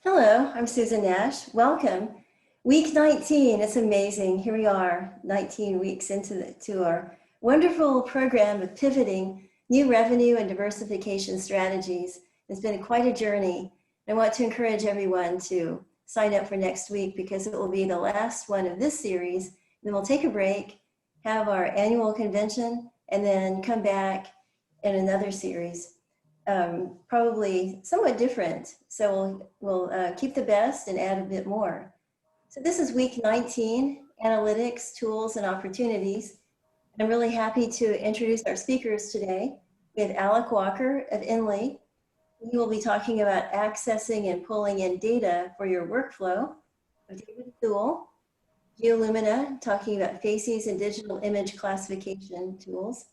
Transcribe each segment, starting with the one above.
Hello, I'm Susan Nash. Welcome. Week 19, it's amazing. Here we are, 19 weeks into our wonderful program of pivoting new revenue and diversification strategies. It's been quite a journey. I want to encourage everyone to sign up for next week because it will be the last one of this series. Then we'll take a break, have our annual convention, and then come back in another series. Probably somewhat different. So we'll keep the best and add a bit more. So this is week 19, analytics, tools, and opportunities. I'm really happy to introduce our speakers today. We have Alec Walker of INLY. He will be talking about accessing and pulling in data for your workflow. David Thul, Geolumina, talking about Facies and digital image classification tools.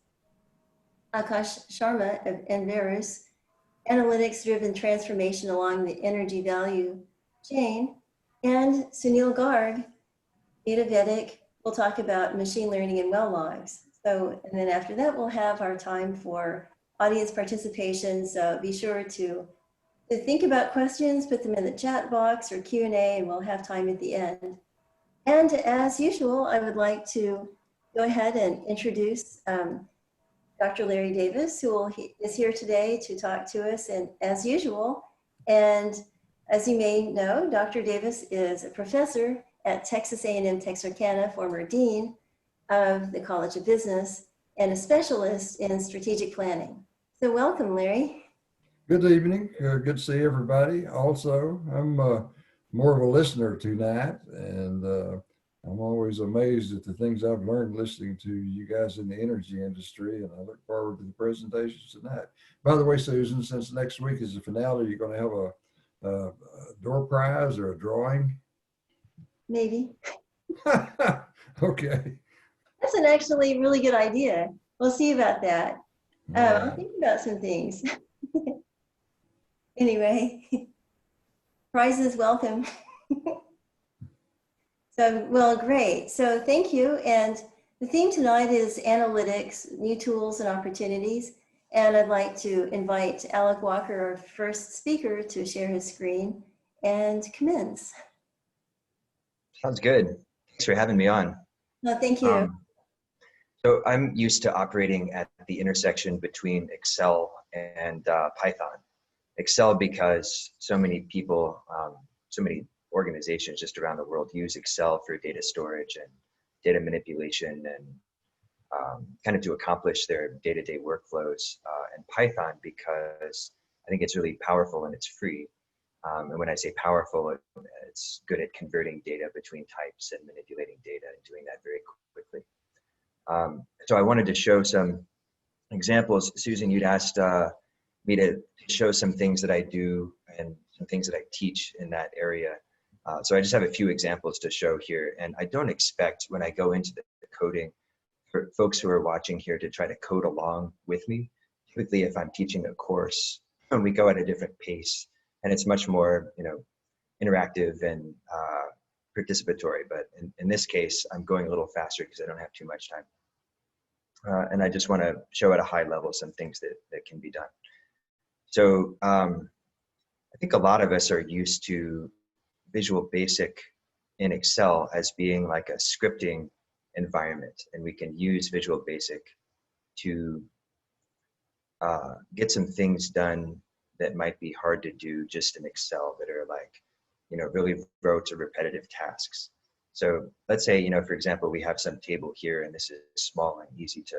Akash Sharma of Enverus, analytics-driven transformation along the energy value chain, and Sunil Garg, DataVedik, will talk about machine learning and well logs. So, and then after that, we'll have our time for audience participation. So be sure to think about questions, put them in the chat box or Q&A, and we'll have time at the end. And as usual, I would like to go ahead and introduce Dr. Larry Davis, who is here today to talk to us, and as usual. And as you may know, Dr. Davis is a professor at Texas A&M Texarkana, former dean of the College of Business, and a specialist in strategic planning. So welcome, Larry. Good evening. Good to see everybody. Also, I'm more of a listener tonight, and I'm always amazed at the things I've learned listening to you guys in the energy industry, and I look forward to the presentations tonight. By the way, Susan, since next week is the finale, you're going to have a door prize or a drawing? Maybe. Okay. That's an actually really good idea. We'll see about that. I'll think about some things. Anyway, prizes welcome. So, well, great. So thank you. And the theme tonight is analytics, new tools and opportunities. And I'd like to invite Alec Walker, our first speaker, to share his screen and commence. Sounds good. Thanks for having me on. No, thank you. So I'm used to operating at the intersection between Excel and Python. Excel because so many people, so many organizations just around the world use Excel for data storage and data manipulation and kind of to accomplish their day-to-day workflows, and Python because I think it's really powerful and it's free. And when I say powerful, it's good at converting data between types and manipulating data and doing that very quickly. So I wanted to show some examples. Susan, you'd asked me to show some things that I do and some things that I teach in that area. So I just have a few examples to show here. And I don't expect when I go into the coding for folks who are watching here to try to code along with me. Typically, if I'm teaching a course, we go at a different pace and it's much more, interactive and participatory. But in this case, I'm going a little faster because I don't have too much time. And I just want to show at a high level some things that can be done. So I think a lot of us are used to Visual Basic in Excel as being like a scripting environment, and we can use Visual Basic to get some things done that might be hard to do just in Excel that are like, really rote or repetitive tasks. So let's say, for example, we have some table here and this is small and easy to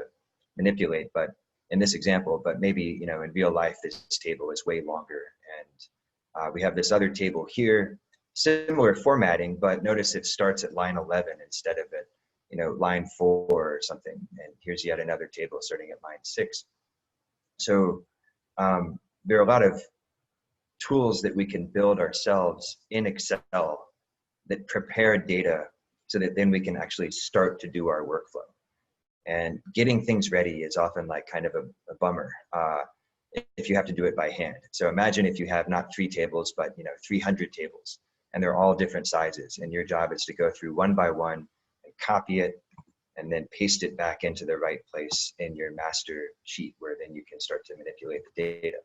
manipulate, but in this example, but maybe, in real life, this table is way longer. And we have this other table here, similar formatting, but notice it starts at line 11 instead of at, line 4 or something. And here's yet another table starting at line 6. So there are a lot of tools that we can build ourselves in Excel that prepare data so that then we can actually start to do our workflow. And getting things ready is often like kind of a bummer if you have to do it by hand. So imagine if you have not 3 tables, but 300 tables, and they're all different sizes. And your job is to go through one by one and copy it and then paste it back into the right place in your master sheet where then you can start to manipulate the data.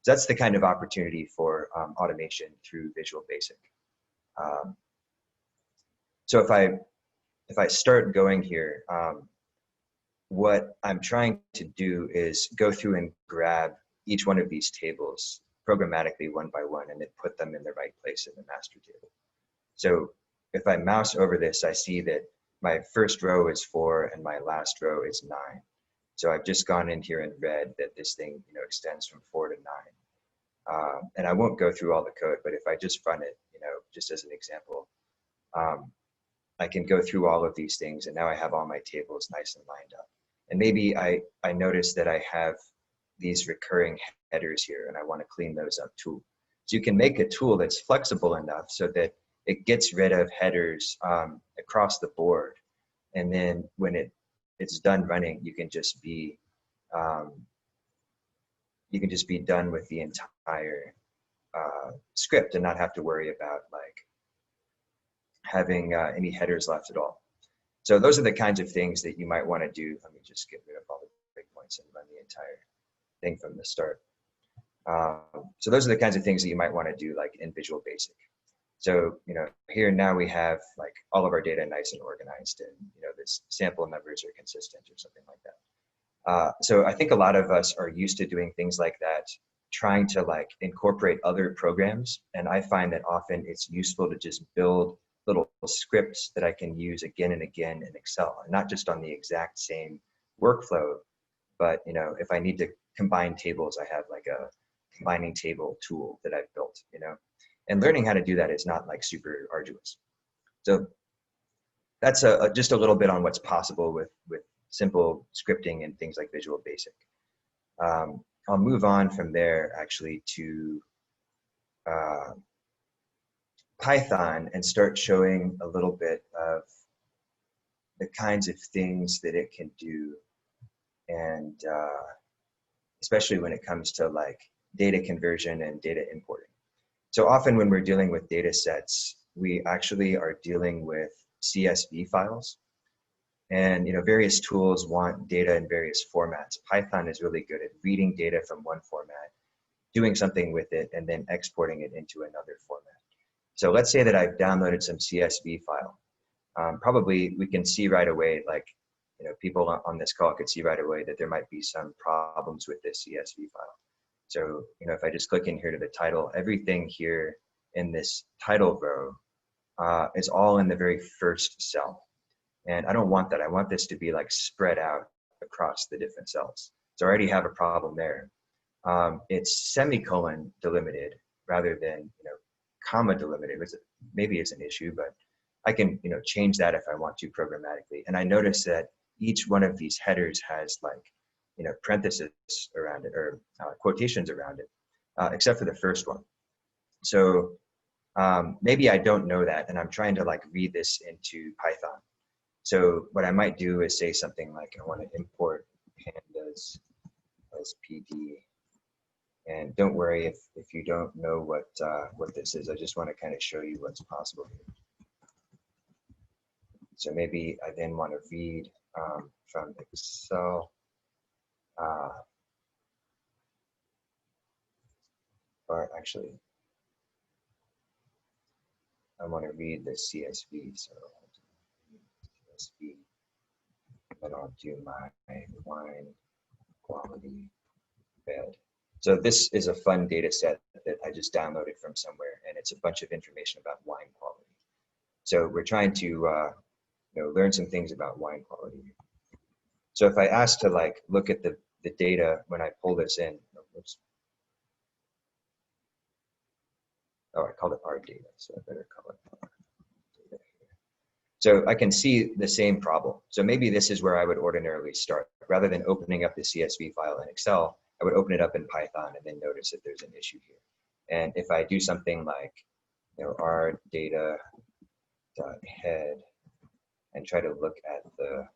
So that's the kind of opportunity for automation through Visual Basic. So if I start going here, what I'm trying to do is go through and grab each one of these tables programmatically one by one and then put them in the right place in the master table. So if I mouse over this, I see that my first row is 4 and my last row is 9. So I've just gone in here and read that this thing, extends from 4 to 9. And I won't go through all the code, but if I just run it, just as an example, I can go through all of these things, and now I have all my tables nice and lined up. And maybe I notice that I have these recurring headers here, and I want to clean those up too. So you can make a tool that's flexible enough so that it gets rid of headers across the board. And then when it's done running, you can just be done with the entire script and not have to worry about like having any headers left at all. So those are the kinds of things that you might want to do. Let me just get rid of all the breakpoints and run the entire thing from the start. So those are the kinds of things that you might want to do like in Visual Basic. So, here now we have like all of our data nice and organized, and this sample numbers are consistent or something like that. So I think a lot of us are used to doing things like that, trying to like incorporate other programs. And I find that often it's useful to just build little scripts that I can use again and again in Excel, and not just on the exact same workflow, but if I need to combine tables, I have like a combining table tool that I've built, and learning how to do that is not like super arduous. So that's just a little bit on what's possible with simple scripting and things like Visual Basic. I'll move on from there actually to Python and start showing a little bit of the kinds of things that it can do, and especially when it comes to like data conversion and data importing. So often when we're dealing with data sets, we actually are dealing with CSV files, and various tools want data in various formats. Python is really good at reading data from one format, doing something with it, and then exporting it into another format. So let's say that I've downloaded some CSV file. Probably we can see right away, like, people on this call could see right away that there might be some problems with this CSV file. So, if I just click in here to the title, everything here in this title row is all in the very first cell. And I don't want that. I want this to be like spread out across the different cells. So I already have a problem there. It's semicolon delimited rather than, comma delimited, which maybe is an issue, but I can, change that if I want to programmatically. And I notice that each one of these headers has like, parentheses around it, or quotations around it, except for the first one. So maybe I don't know that, and I'm trying to like read this into Python. So what I might do is say something like, I want to import pandas as PD. And don't worry if you don't know what this is. I just want to kind of show you what's possible here. So maybe I then want to read from Excel. Or actually, I want to read the CSV. So CSV, and I'll do my wine quality bed. So this is a fun data set that I just downloaded from somewhere, and it's a bunch of information about wine quality. So we're trying to learn some things about wine quality. So if I ask to like look at the data when I pull this in, oops. Oh, I called it our data, so I better call it our data here. So I can see the same problem. So maybe this is where I would ordinarily start. Rather than opening up the CSV file in Excel, I would open it up in Python and then notice that there's an issue here. And if I do something like, our data dot head and try to look at the,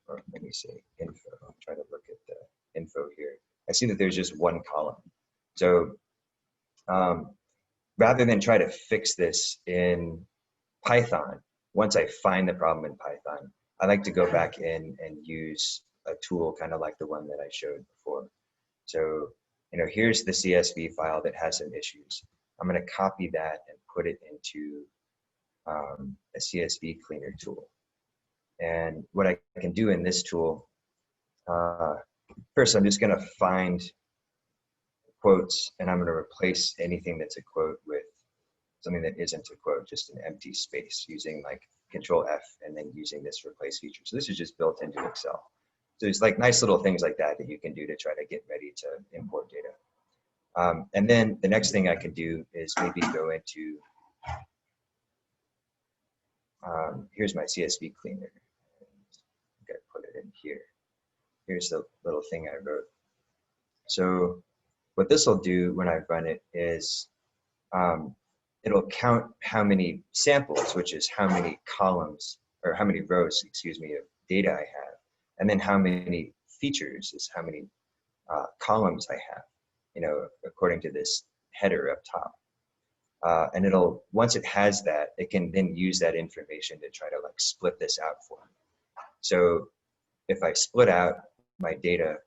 or let me say info, I'll try to look at the info here. I see that there's just one column. So rather than try to fix this in Python, once I find the problem in Python, I like to go back in and use a tool kind of like the one that I showed before. So, here's the CSV file that has some issues. I'm going to copy that and put it into a CSV cleaner tool. And what I can do in this tool, first I'm just going to find quotes, and I'm going to replace anything that's a quote with something that isn't a quote, just an empty space, using like Control F and then using this replace feature. So this is just built into Excel. So there's like nice little things like that that you can do to try to get ready to import data. And then the next thing I can do is maybe go into, here's my CSV cleaner. I'm going to put it in here. Here's the little thing I wrote. So what this will do when I run it is it'll count how many samples, which is how many columns, or how many rows, excuse me, of data I have. And then how many features is how many columns I have, according to this header up top. And it'll, once it has that, it can then use that information to try to like split this out for me. So if I split out my data,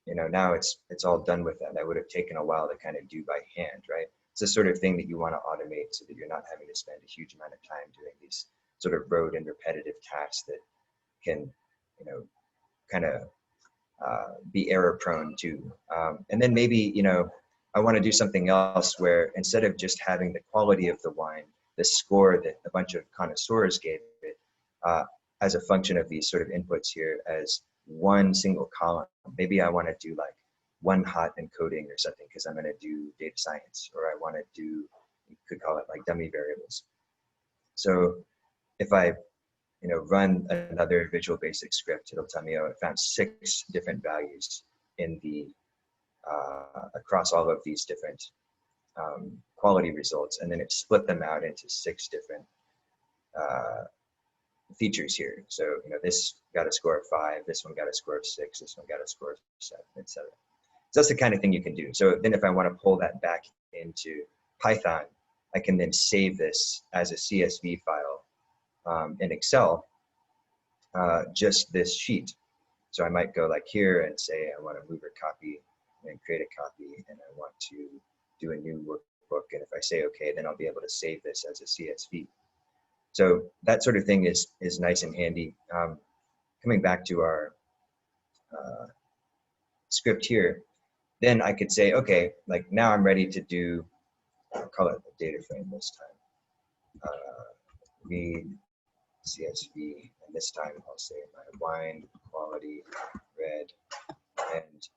now it's all done with that. That would have taken a while to kind of do by hand, right? It's the sort of thing that you want to automate so that you're not having to spend a huge amount of time doing these sort of rote and repetitive tasks that can, kind of be error prone too. And then maybe, I want to do something else where instead of just having the quality of the wine, the score that a bunch of connoisseurs gave it, as a function of these sort of inputs here as one single column. Maybe I want to do like one hot encoding or something because I'm going to do data science, or I want to do, you could call it like dummy variables. So if I run another Visual Basic script, it'll tell me, oh, it found 6 different values in the across all of these different quality results, and then it split them out into 6 different features here. So this got a score of 5, this one got a score of 6, this one got a score of 7, etc. So that's the kind of thing you can do. So then if I want to pull that back into Python, I can then save this as a CSV file in Excel, just this sheet. So I might go like here and say I want to move or copy and create a copy, and I want to do a new workbook. And if I say okay, then I'll be able to save this as a CSV. So that sort of thing is nice and handy. Coming back to our script here, then I could say, okay, like now I'm ready to do, I'll call it the data frame this time. Read CSV, and this time I'll say my wine quality red, and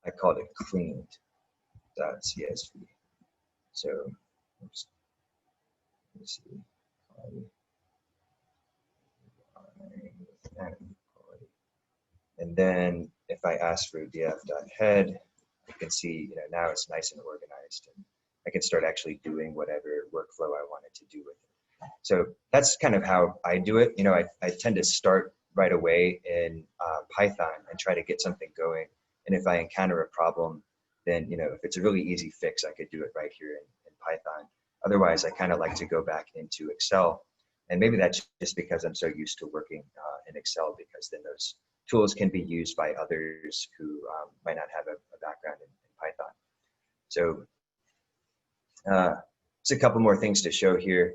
I called it cleaned.csv. So, oops, let me see, quality. And then if I ask for df.head, you can see, now it's nice and organized, and I can start actually doing whatever workflow I wanted to do with it. So that's kind of how I do it. I tend to start right away in Python and try to get something going. And if I encounter a problem, then, if it's a really easy fix, I could do it right here in Python. Otherwise, I kind of like to go back into Excel. And maybe that's just because I'm so used to working in Excel, because then those tools can be used by others who might not have a background in Python. So just a couple more things to show here.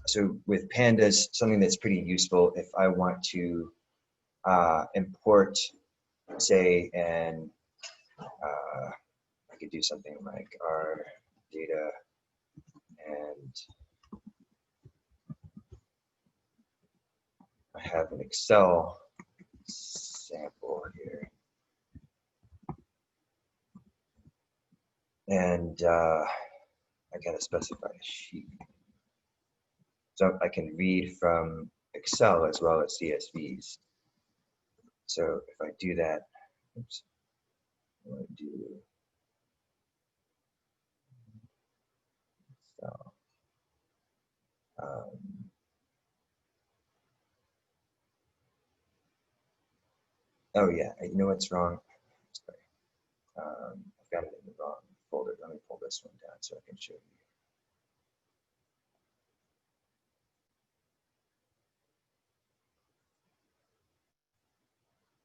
So with pandas, something that's pretty useful if I want to import, say, and I could do something like our data, and I have an Excel sample here. And I gotta specify a sheet. So I can read from Excel as well as CSVs. So if I do that, oops, I want to do Excel. Oh yeah, you know what's wrong? Sorry. I've got it in the wrong folder. Let me pull this one down so I can show you.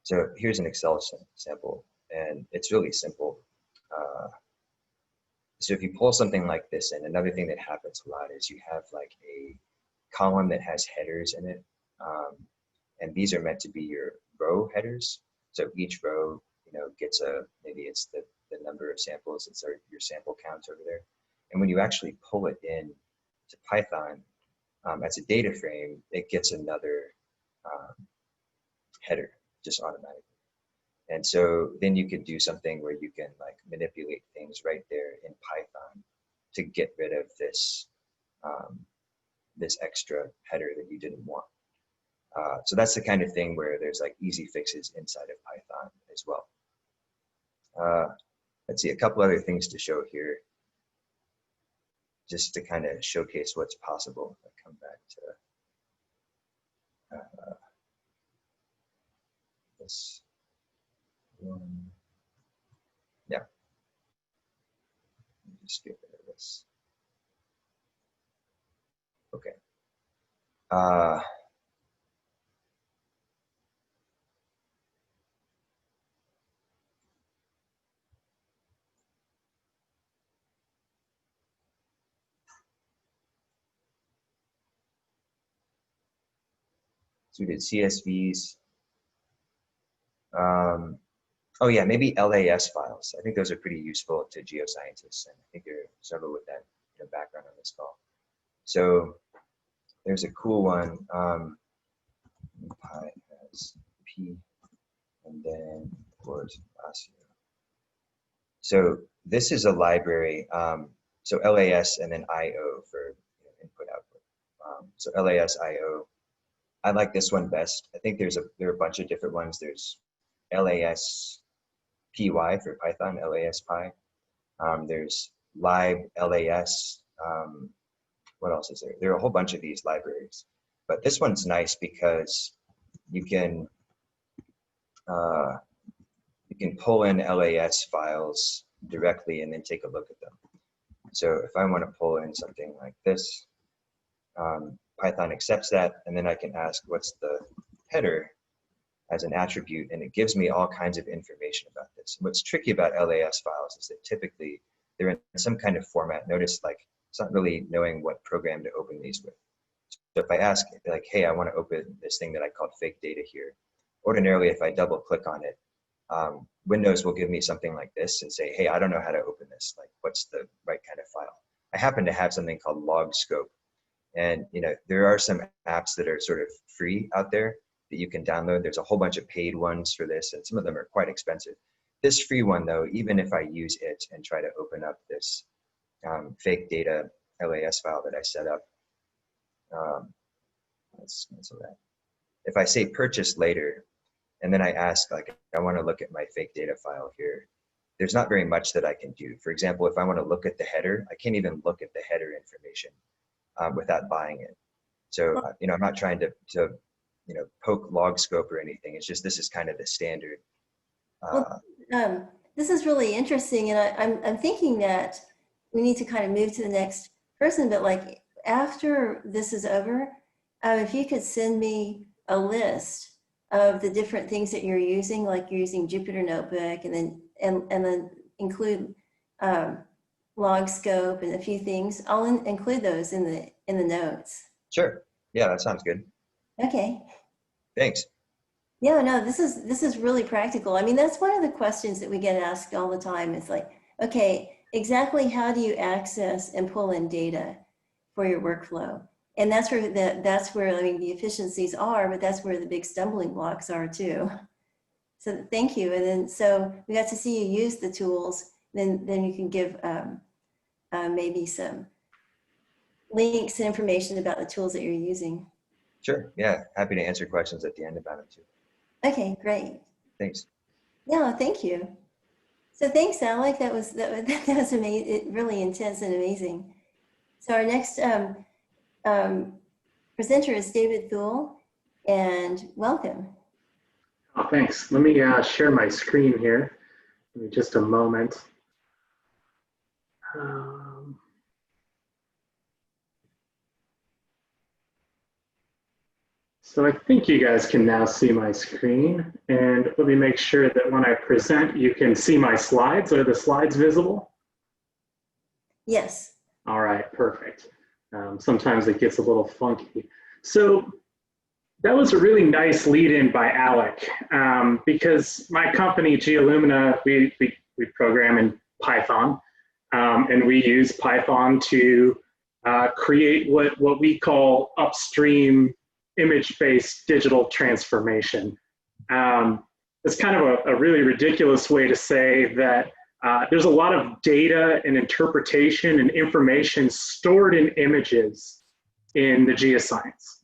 So here's an Excel sample, and it's really simple. So if you pull something like this in, another thing that happens a lot is you have like a column that has headers in it. And these are meant to be your row headers. So each row, gets maybe it's the number of samples, it's your sample count over there. And when you actually pull it in to Python as a data frame, it gets another header just automatically. And so then you could do something where you can like manipulate things right there in Python to get rid of this, this extra header that you didn't want. So that's the kind of thing where there's like easy fixes inside of Python as well. Let's see, a couple other things to show here, just to kind of showcase what's possible. I'll come back to this one. Yeah, just get rid of this. Okay. So we did CSVs. Oh yeah, maybe LAS files. I think those are pretty useful to geoscientists, and I think there's several with that background on this call. So there's a cool one. Pi has P, and then port Facies. So this is a library. So LAS and then IO for input output. So LAS IO. I like this one best. I think there are a bunch of different ones. There's LAS PY for Python, LAS Pi. There's lib LAS. What else is there? There are a whole bunch of these libraries, but this one's nice because you can pull in LAS files directly and then take a look at them. So if I want to pull in something like this, Python accepts that, and then I can ask what's the header as an attribute, and it gives me all kinds of information about this. And what's tricky about LAS files is that typically they're in some kind of format. Notice like it's not really knowing what program to open these with. So if I ask like, hey, I want to open this thing that I called fake data here, ordinarily if I double click on it, Windows will give me something like this and say, hey, I don't know how to open this. Like, what's the right kind of file? I happen to have something called log scope. And there are some apps that are sort of free out there that you can download. There's a whole bunch of paid ones for this, and some of them are quite expensive. This free one, though, even if I use it and try to open up this fake data LAS file that I set up, let's cancel that. If I say purchase later, and then I ask, like, I want to look at my fake data file here, there's not very much that I can do. For example, if I want to look at the header, I can't even look at the header information without buying it. So, I'm not trying to poke log scope or anything. It's just, this is kind of the standard. This is really interesting. And I'm thinking that we need to kind of move to the next person, but like after this is over, if you could send me a list of the different things that you're using, like you're using Jupyter Notebook, and then include log scope and a few things. I'll include those in the notes. Sure. Yeah, that sounds good. Okay. Thanks. Yeah, no, this is really practical. I mean, that's one of the questions that we get asked all the time. It's like, okay, exactly how do you access and pull in data for your workflow? And that's where I mean, the efficiencies are, but that's where the big stumbling blocks are too. So thank you. And then, so we got to see you use the tools. Then you can give maybe some links and information about the tools that you're using. Sure. Yeah. Happy to answer questions at the end about it too. Okay, great. Thanks. Yeah, thank you. So thanks, Alec. That was amazing. Really intense and amazing. So our next presenter is David Thul, and welcome. Oh, thanks. Let me share my screen here. Give me just a moment. So I think you guys can now see my screen, and let me make sure that when I present, you can see my slides. Are the slides visible? Yes. All right, perfect. Sometimes it gets a little funky. So that was a really nice lead in by Alec, because my company, Geolumina, we program in Python, and we use Python to create what we call upstream image-based digital transformation. It's kind of a really ridiculous way to say that there's a lot of data and interpretation and information stored in images in the geoscience.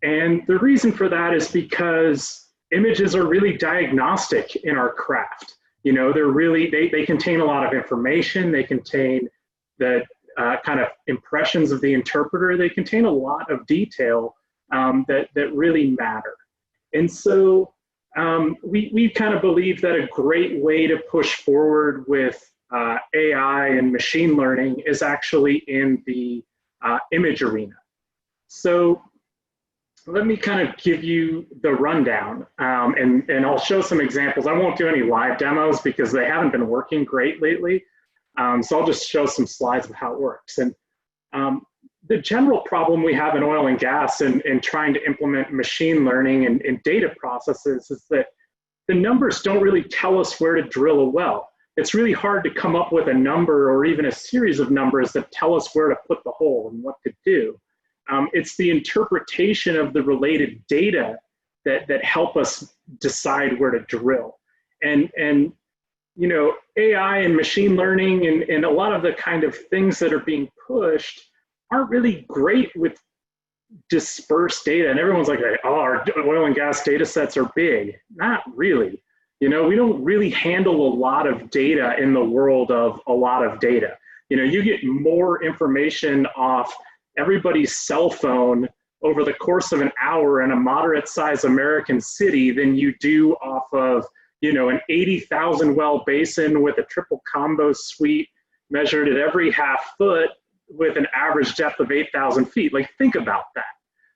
And the reason for that is because images are really diagnostic in our craft. You know, they contain a lot of information. They contain the kind of impressions of the interpreter. They contain a lot of detail that really matter. And so we kind of believe that a great way to push forward with AI and machine learning is actually in the image arena. So let me kind of give you the rundown, and I'll show some examples. I won't do any live demos because they haven't been working great lately. So I'll just show some slides of how it works. And the general problem we have in oil and gas and trying to implement machine learning and data processes is that the numbers don't really tell us where to drill a well. It's really hard to come up with a number or even a series of numbers that tell us where to put the hole and what to do. It's the interpretation of the related data that help us decide where to drill. And you know, AI and machine learning and a lot of the kind of things that are being pushed aren't really great with dispersed data. And everyone's like, oh, our oil and gas data sets are big. Not really. You know, we don't really handle a lot of data in the world of a lot of data. You know, you get more information off everybody's cell phone over the course of an hour in a moderate sized American city than you do off of, you know, an 80,000 well basin with a triple combo suite measured at every half foot with an average depth of 8,000 feet. Like, think about that.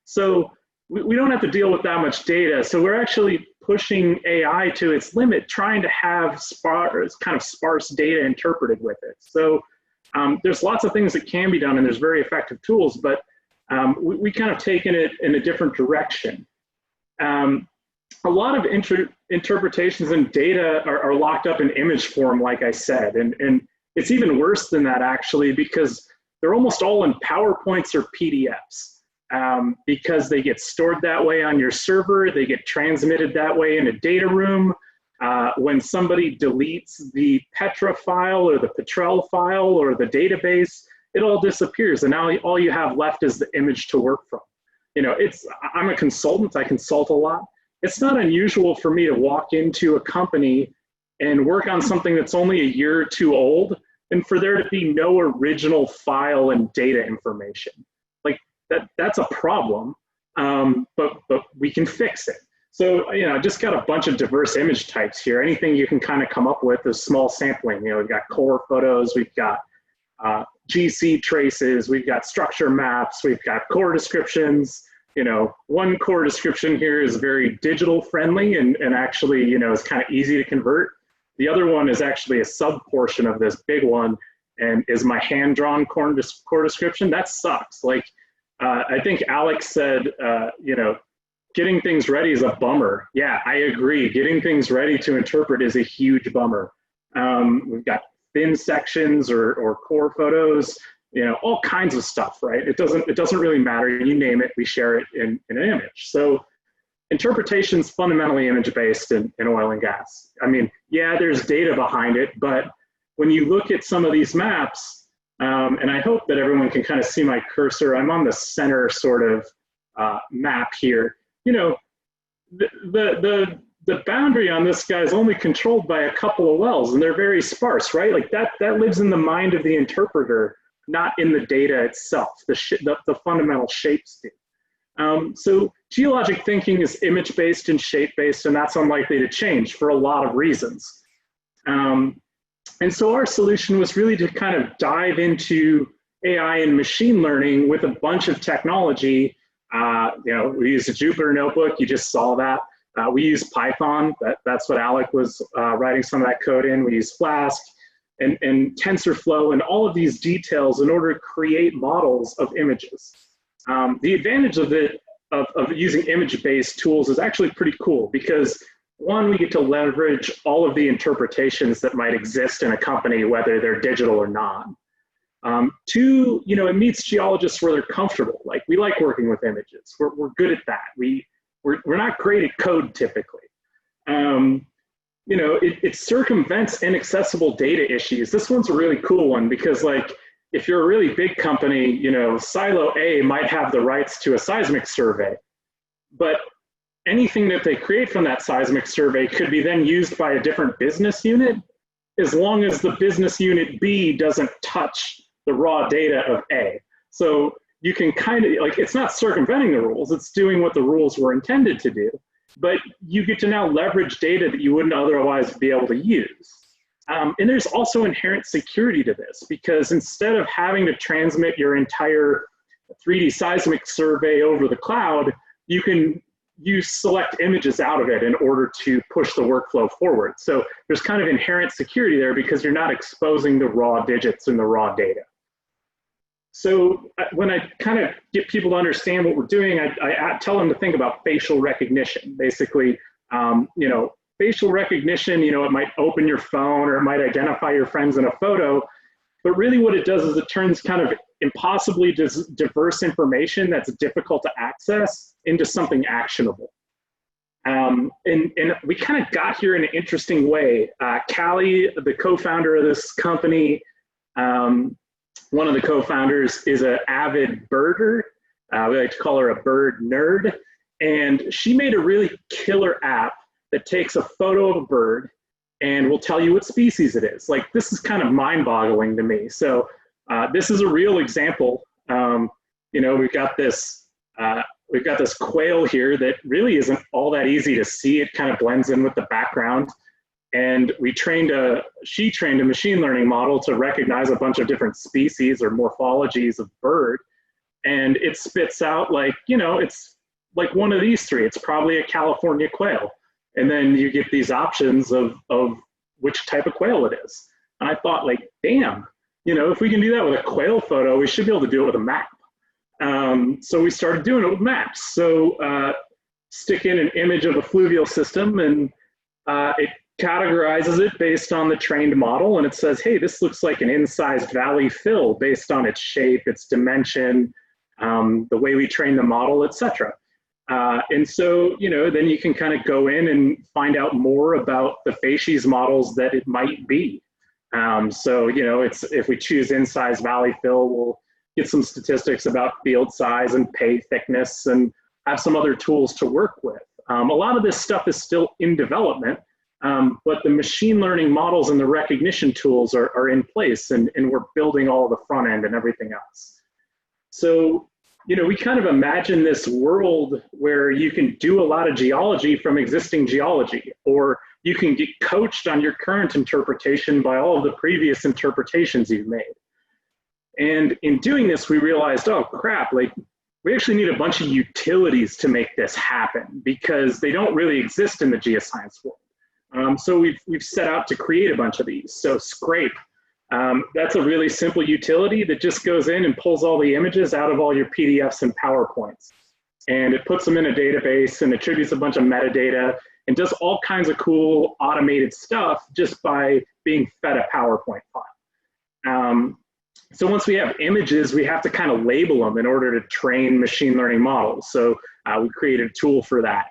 So we don't have to deal with that much data. So we're actually pushing AI to its limit, trying to have kind of sparse data interpreted with it. So there's lots of things that can be done, and there's very effective tools, but we kind of taken it in a different direction. A lot of interpretations and data are locked up in image form, like I said, and it's even worse than that, actually, because they're almost all in PowerPoints or PDFs, because they get stored that way on your server, they get transmitted that way in a data room. When somebody deletes the Petra file or the Petrel file or the database, it all disappears, and now all you have left is the image to work from. You know, I'm a consultant, I consult a lot. It's not unusual for me to walk into a company and work on something that's only a year or two old, and for there to be no original file and data information. Like, that's a problem, but we can fix it. So, you know, I just got a bunch of diverse image types here. Anything you can kind of come up with is small sampling. You know, we've got core photos, we've got GC traces, we've got structure maps, we've got core descriptions. You know, one core description here is very digital friendly and actually, you know, is kind of easy to convert. The other one is actually a sub portion of this big one and is my hand-drawn core description. That sucks. Like, I think Alex said, you know, getting things ready is a bummer. Yeah, I agree. Getting things ready to interpret is a huge bummer. We've got thin sections or core photos, you know, all kinds of stuff, right? It doesn't really matter. You name it, we share it in an image. So interpretation is fundamentally image-based in oil and gas. I mean, yeah, there's data behind it, but when you look at some of these maps, and I hope that everyone can kind of see my cursor, I'm on the center sort of map here. You know, the boundary on this guy is only controlled by a couple of wells, and they're very sparse, right? Like that lives in the mind of the interpreter, not in the data itself. The fundamental shapes do. So geologic thinking is image-based and shape-based, and that's unlikely to change for a lot of reasons. And so our solution was really to kind of dive into AI and machine learning with a bunch of technology We use a Jupyter notebook. You just saw that. We use Python. That's what Alec was writing some of that code in. We use Flask and TensorFlow and all of these details in order to create models of images. The advantage of using image-based tools is actually pretty cool because one, we get to leverage all of the interpretations that might exist in a company, whether they're digital or not. Two, it meets geologists where they're comfortable. Like, we like working with images. We're good at that. We're not great at code typically. It circumvents inaccessible data issues. This one's a really cool one because, like, if you're a really big company, silo A might have the rights to a seismic survey, but anything that they create from that seismic survey could be then used by a different business unit, as long as the business unit B doesn't touch the raw data of A. So you can kind of, like, it's not circumventing the rules, it's doing what the rules were intended to do, but you get to now leverage data that you wouldn't otherwise be able to use. And there's also inherent security to this, because instead of having to transmit your entire 3D seismic survey over the cloud, you can use select images out of it in order to push the workflow forward. So there's kind of inherent security there because you're not exposing the raw digits and the raw data. So when I kind of get people to understand what we're doing, I tell them to think about facial recognition. Basically, facial recognition, it might open your phone or it might identify your friends in a photo, but really what it does is it turns kind of impossibly diverse information that's difficult to access into something actionable. And we kind of got here in an interesting way. Callie, the co-founder of this company, one of the co-founders is an avid birder. We like to call her a bird nerd. And she made a really killer app that takes a photo of a bird and will tell you what species it is. Like, this is kind of mind-boggling to me. So this is a real example. We've got this quail here that really isn't all that easy to see. It kind of blends in with the background. And she trained a machine learning model to recognize a bunch of different species or morphologies of bird. And it spits out like, it's like one of these three. It's probably a California quail. And then you get these options of which type of quail it is. And I thought, like, damn, if we can do that with a quail photo, we should be able to do it with a map. So we started doing it with maps. So stick in an image of a fluvial system and it categorizes it based on the trained model. And it says, hey, this looks like an incised valley fill based on its shape, its dimension, the way we train the model, etc. And so, then you can kind of go in and find out more about the facies models that it might be. If we choose incised valley fill, we'll get some statistics about field size and pay thickness and have some other tools to work with. A lot of this stuff is still in development, but the machine learning models and the recognition tools are in place, and we're building all the front end and everything else. So, we kind of imagine this world where you can do a lot of geology from existing geology, or you can get coached on your current interpretation by all of the previous interpretations you've made. And in doing this, we realized, oh crap, like, we actually need a bunch of utilities to make this happen because they don't really exist in the geoscience world. So we've set out to create a bunch of these. So Scrape, that's a really simple utility that just goes in and pulls all the images out of all your PDFs and PowerPoints. And it puts them in a database and attributes a bunch of metadata and does all kinds of cool automated stuff just by being fed a PowerPoint file. So once we have images, we have to kind of label them in order to train machine learning models. So we created a tool for that.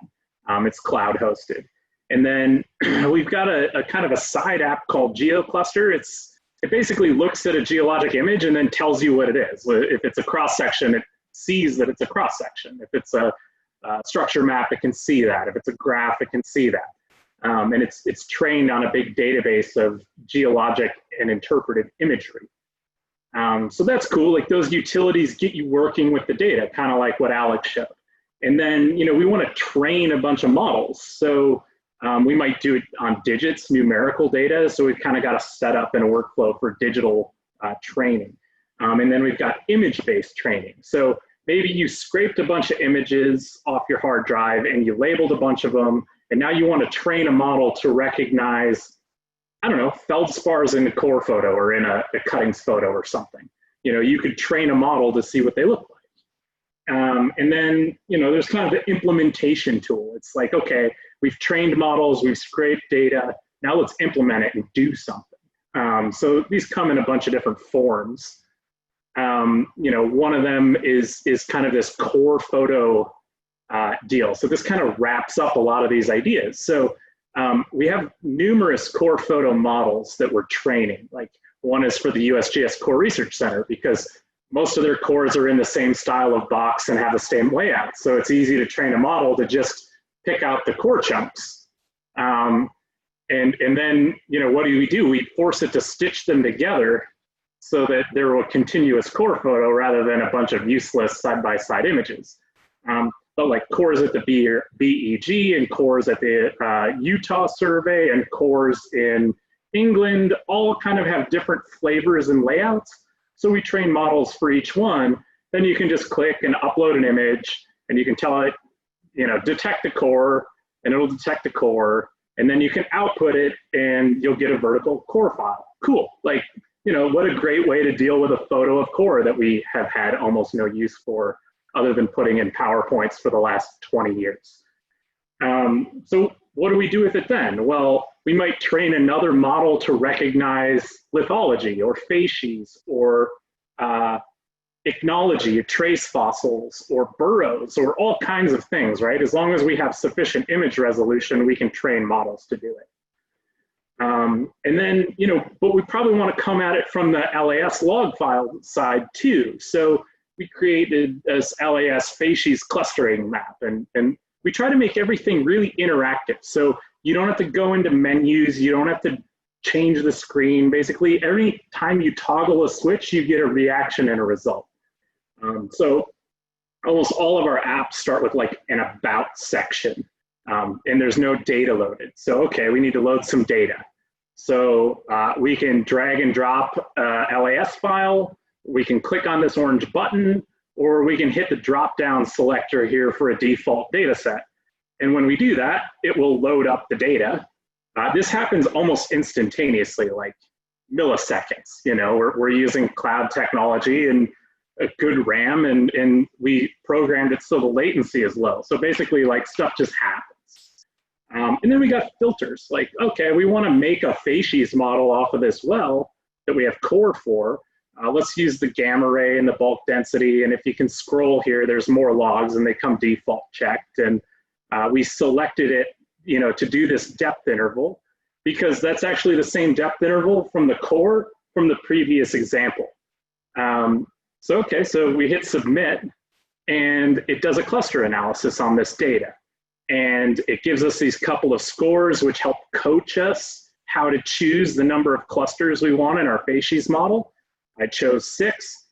It's cloud hosted. And then we've got a kind of a side app called GeoCluster. It basically looks at a geologic image and then tells you what it is. If it's a cross section, it sees that it's a cross section. If it's a structure map, it can see that. If it's a graph, it can see that. And it's trained on a big database of geologic and interpreted imagery. So that's cool. Like, those utilities get you working with the data, kind of like what Alec showed. And then, we want to train a bunch of models. So we might do it on digits, numerical data. So we've kind of got to set up in a workflow for digital training. And then we've got image-based training. So maybe you scraped a bunch of images off your hard drive and you labeled a bunch of them, and now you want to train a model to recognize, I don't know, feldspars in a core photo or in a cuttings photo or something. You know, you could train a model to see what they look like. And then, you know, there's kind of the implementation tool. It's like, okay, we've trained models, we've scraped data, now let's implement it and do something. So these come in a bunch of different forms. You know, one of them is kind of this core photo deal. So this kind of wraps up a lot of these ideas. So we have numerous core photo models that we're training. Like one is for the USGS Core Research Center, because most of their cores are in the same style of box and have the same layout. So it's easy to train a model to just pick out the core chunks. And then, you know, what do? We force it to stitch them together so that they're a continuous core photo rather than a bunch of useless side-by-side images. But like cores at the BEG and cores at the Utah survey and cores in England all kind of have different flavors and layouts. So we train models for each one. Then you can just click and upload an image, and you can tell it, you know, detect the core, and it'll detect the core, and then you can output it, and you'll get a vertical core file. Cool. Like, you know, what a great way to deal with a photo of core that we have had almost no use for, other than putting in PowerPoints for the last 20 years. So what do we do with it then? Well, we might train another model to recognize lithology or facies or ichnology, or trace fossils or burrows or all kinds of things, right? As long as we have sufficient image resolution, we can train models to do it. And then, you know, but we probably want to come at it from the LAS log file side too. So we created this LAS facies clustering map, and we try to make everything really interactive. So you don't have to go into menus, you don't have to change the screen. Basically, every time you toggle a switch, you get a reaction and a result. So almost all of our apps start with like an about section, and there's no data loaded. So, okay, we need to load some data. So we can drag and drop a LAS file, we can click on this orange button, or we can hit the drop-down selector here for a default data set. And when we do that, it will load up the data. This happens almost instantaneously, like milliseconds. You know, we're using cloud technology and a good RAM, and we programmed it so the latency is low. So basically, like, stuff just happens. And then we got filters. Like, okay, we want to make a facies model off of this well that we have core for. Let's use the gamma ray and the bulk density. And if you can scroll here, there's more logs and they come default checked. And we selected it, you know, to do this depth interval, because that's actually the same depth interval from the core from the previous example. Okay, so we hit submit, and it does a cluster analysis on this data. And it gives us these couple of scores which help coach us how to choose the number of clusters we want in our facies model. I chose 6.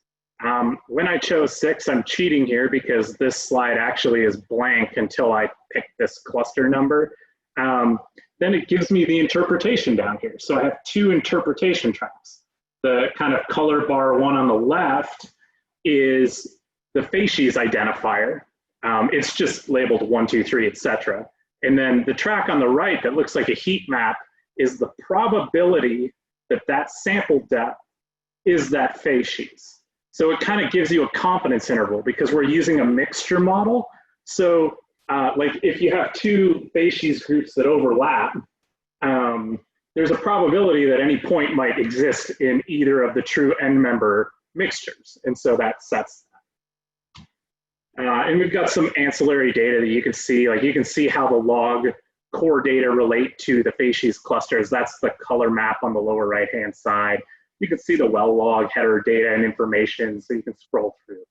When I chose 6, I'm cheating here because this slide actually is blank until I pick this cluster number. Then it gives me the interpretation down here. So I have 2 interpretation tracks. The kind of color bar one on the left is the facies identifier. It's just labeled 1, 2, 3, etc. And then the track on the right that looks like a heat map is the probability that that sample depth is that facies. So it kind of gives you a confidence interval because we're using a mixture model. So like if you have 2 facies groups that overlap, there's a probability that any point might exist in either of the true end member mixtures. And so that sets that. And we've got some ancillary data that you can see. Like you can see how the log core data relate to the facies clusters. That's the color map on the lower right-hand side. You can see the well log header data and information, so you can scroll through.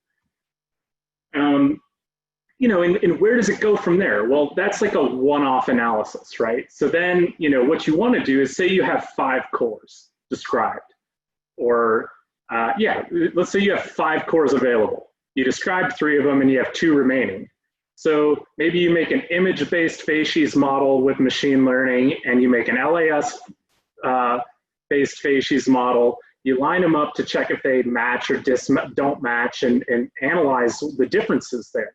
You know, and where does it go from there? Well, that's like a one-off analysis, right? So then, you know, what you want to do is say you have 5 cores described, or yeah, let's say you have 5 cores available. You described 3 of them and you have 2 remaining. So maybe you make an image-based facies model with machine learning, and you make an LAS based facies model, You line them up to check if they match or don't match, and analyze the differences there.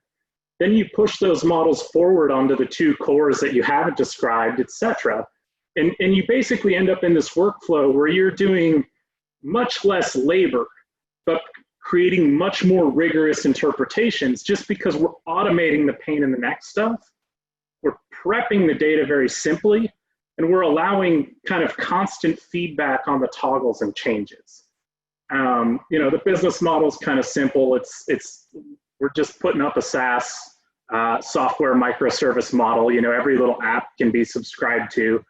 Then you push those models forward onto the two cores that you haven't described, et cetera. And you basically end up in this workflow where you're doing much less labor, but creating much more rigorous interpretations, just because we're automating the pain in the neck stuff. We're prepping the data very simply, and we're allowing kind of constant feedback on the toggles and changes. You know, the business model is kind of simple. We're just putting up a SaaS software microservice model. You know, every little app can be subscribed to,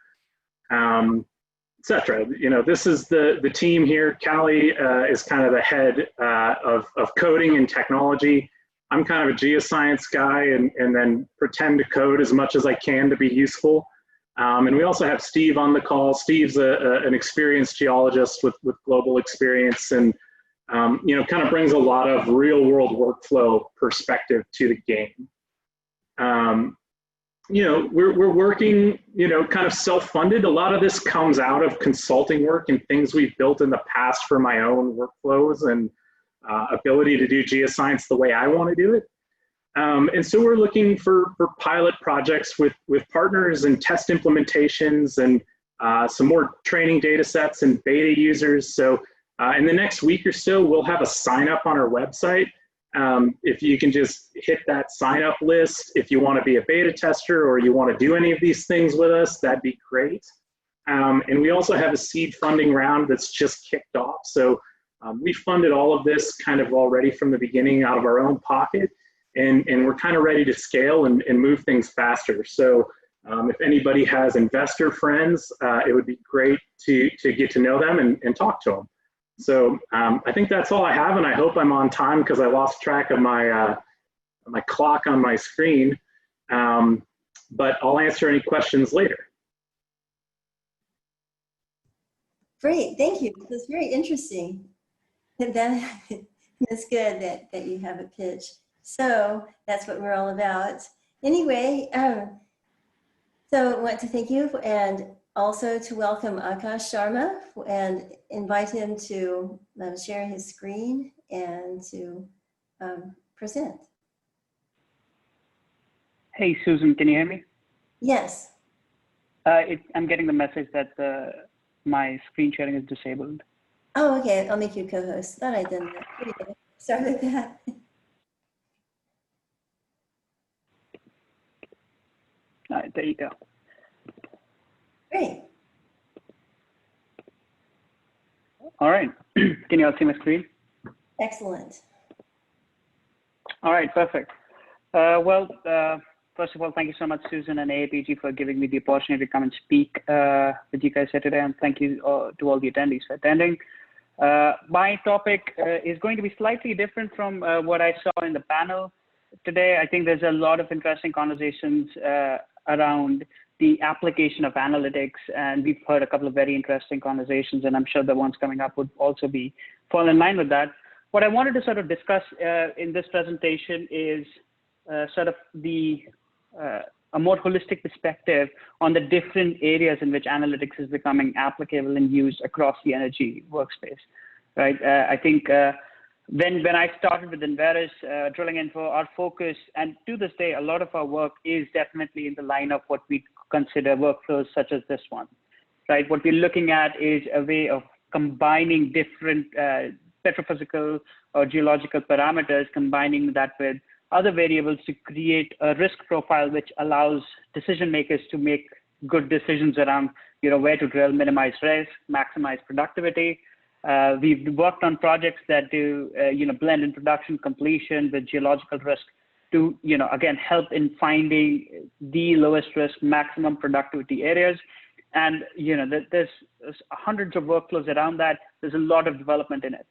etc. You know, this is the team here. Callie is kind of the head of coding and technology. I'm kind of a geoscience guy, and then pretend to code as much as I can to be useful. And we also have Steve on the call. Steve's an experienced geologist with global experience, and you know, kind of brings a lot of real world workflow perspective to the game. You know, we're working, you know, kind of self-funded. A lot of this comes out of consulting work and things we've built in the past for my own workflows and ability to do geoscience the way I want to do it. And so we're looking for pilot projects with partners and test implementations and some more training data sets and beta users. So in the next week or so, we'll have a sign up on our website. If you can just hit that sign up list, if you want to be a beta tester or you want to do any of these things with us, that'd be great. And we also have a seed funding round that's just kicked off. So we funded all of this kind of already from the beginning out of our own pocket. And we're kind of ready to scale and move things faster. So if anybody has investor friends, it would be great to get to know them and talk to them. So I think that's all I have, and I hope I'm on time because I lost track of my clock on my screen. But I'll answer any questions later. Great, thank you. That's very interesting. That's good that you have a pitch. So that's what we're all about. Anyway, so I want to thank you and also to welcome Akash Sharma and invite him to share his screen and to present. Hey, Susan, can you hear me? Yes. I'm getting the message that my screen sharing is disabled. Oh, okay. I'll make you co-host. Thought I'd done that. Here you go. Sorry about that. All right, there you go. Great. All right. Can you all see my screen? Excellent. All right, perfect. Well, first of all, thank you so much, Susan and AAPG, for giving me the opportunity to come and speak with you guys here today. And thank you to all the attendees for attending. My topic is going to be slightly different from what I saw in the panel today. I think there's a lot of interesting conversations around the application of analytics, and we've heard a couple of very interesting conversations, and I'm sure the ones coming up would also fall in line with that. What I wanted to sort of discuss in this presentation is sort of a more holistic perspective on the different areas in which analytics is becoming applicable and used across the energy workspace, right? I think when I started with Enverus, drilling info, our focus, and to this day, a lot of our work is definitely in the line of what we consider workflows such as this one, right? What we're looking at is a way of combining different petrophysical or geological parameters, combining that with other variables to create a risk profile which allows decision makers to make good decisions around, you know, where to drill, minimize risk, maximize productivity. We've worked on projects that do, you know, blend in production completion with geological risk to, you know, again, help in finding the lowest risk, maximum productivity areas. And, you know, there's hundreds of workflows around that. There's a lot of development in it.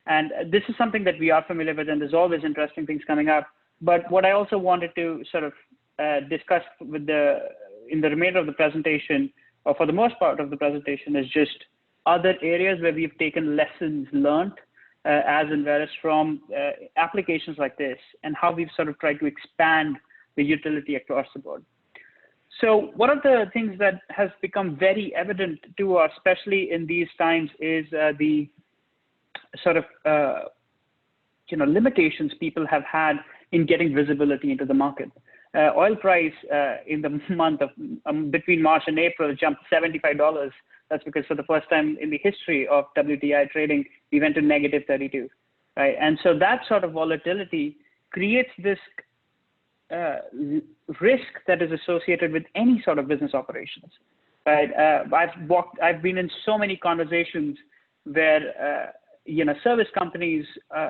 And this is something that we are familiar with, and there's always interesting things coming up. But what I also wanted to sort of discuss with in the remainder of the presentation, or for the most part of the presentation, is just other areas where we've taken lessons learned as Enverus from applications like this, and how we've sort of tried to expand the utility across the board. So one of the things that has become very evident to us, especially in these times, is the sort of limitations people have had in getting visibility into the market. Oil price in the month of between March and April jumped $75. That's because for the first time in the history of WTI trading, we went to negative 32, right? And so that sort of volatility creates this risk that is associated with any sort of business operations, right? I've been in so many conversations where service companies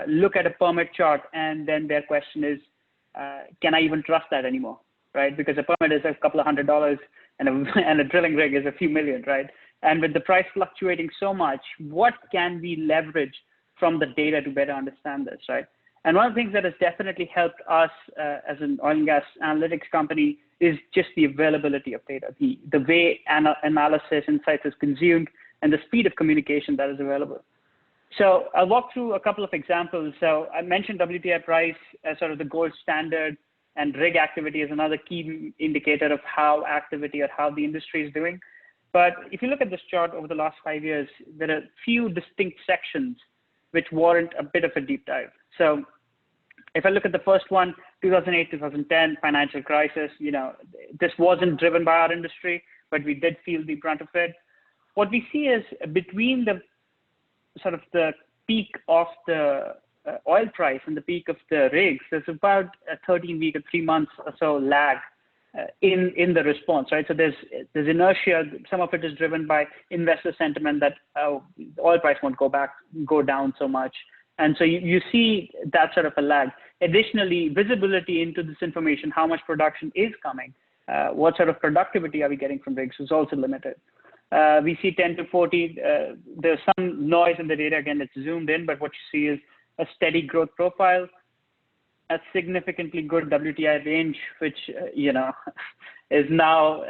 look at a permit chart and then their question is, can I even trust that anymore, right? Because a permit is a couple of $100 and a drilling rig is a few million, right? And with the price fluctuating so much, what can we leverage from the data to better understand this, right? And one of the things that has definitely helped us as an oil and gas analytics company is just the availability of data, the way analysis insights is consumed, and the speed of communication that is available. So I'll walk through a couple of examples. So I mentioned WTI price as sort of the gold standard, and rig activity is another key indicator of how activity or how the industry is doing. But if you look at this chart over the last 5 years, there are a few distinct sections which warrant a bit of a deep dive. So if I look at the first one, 2008, 2010 financial crisis, this wasn't driven by our industry, but we did feel the brunt of it. What we see is between the sort of the peak of the oil price and the peak of the rigs, there's about a 13-week or 3 months or so lag in the response, right? So there's inertia. Some of it is driven by investor sentiment that the oil price won't go down so much. And so you see that sort of a lag. Additionally, visibility into this information, how much production is coming, what sort of productivity are we getting from rigs is also limited. We see 10 to 40, there's some noise in the data, again, it's zoomed in, but what you see is a steady growth profile, a significantly good WTI range, which, is now,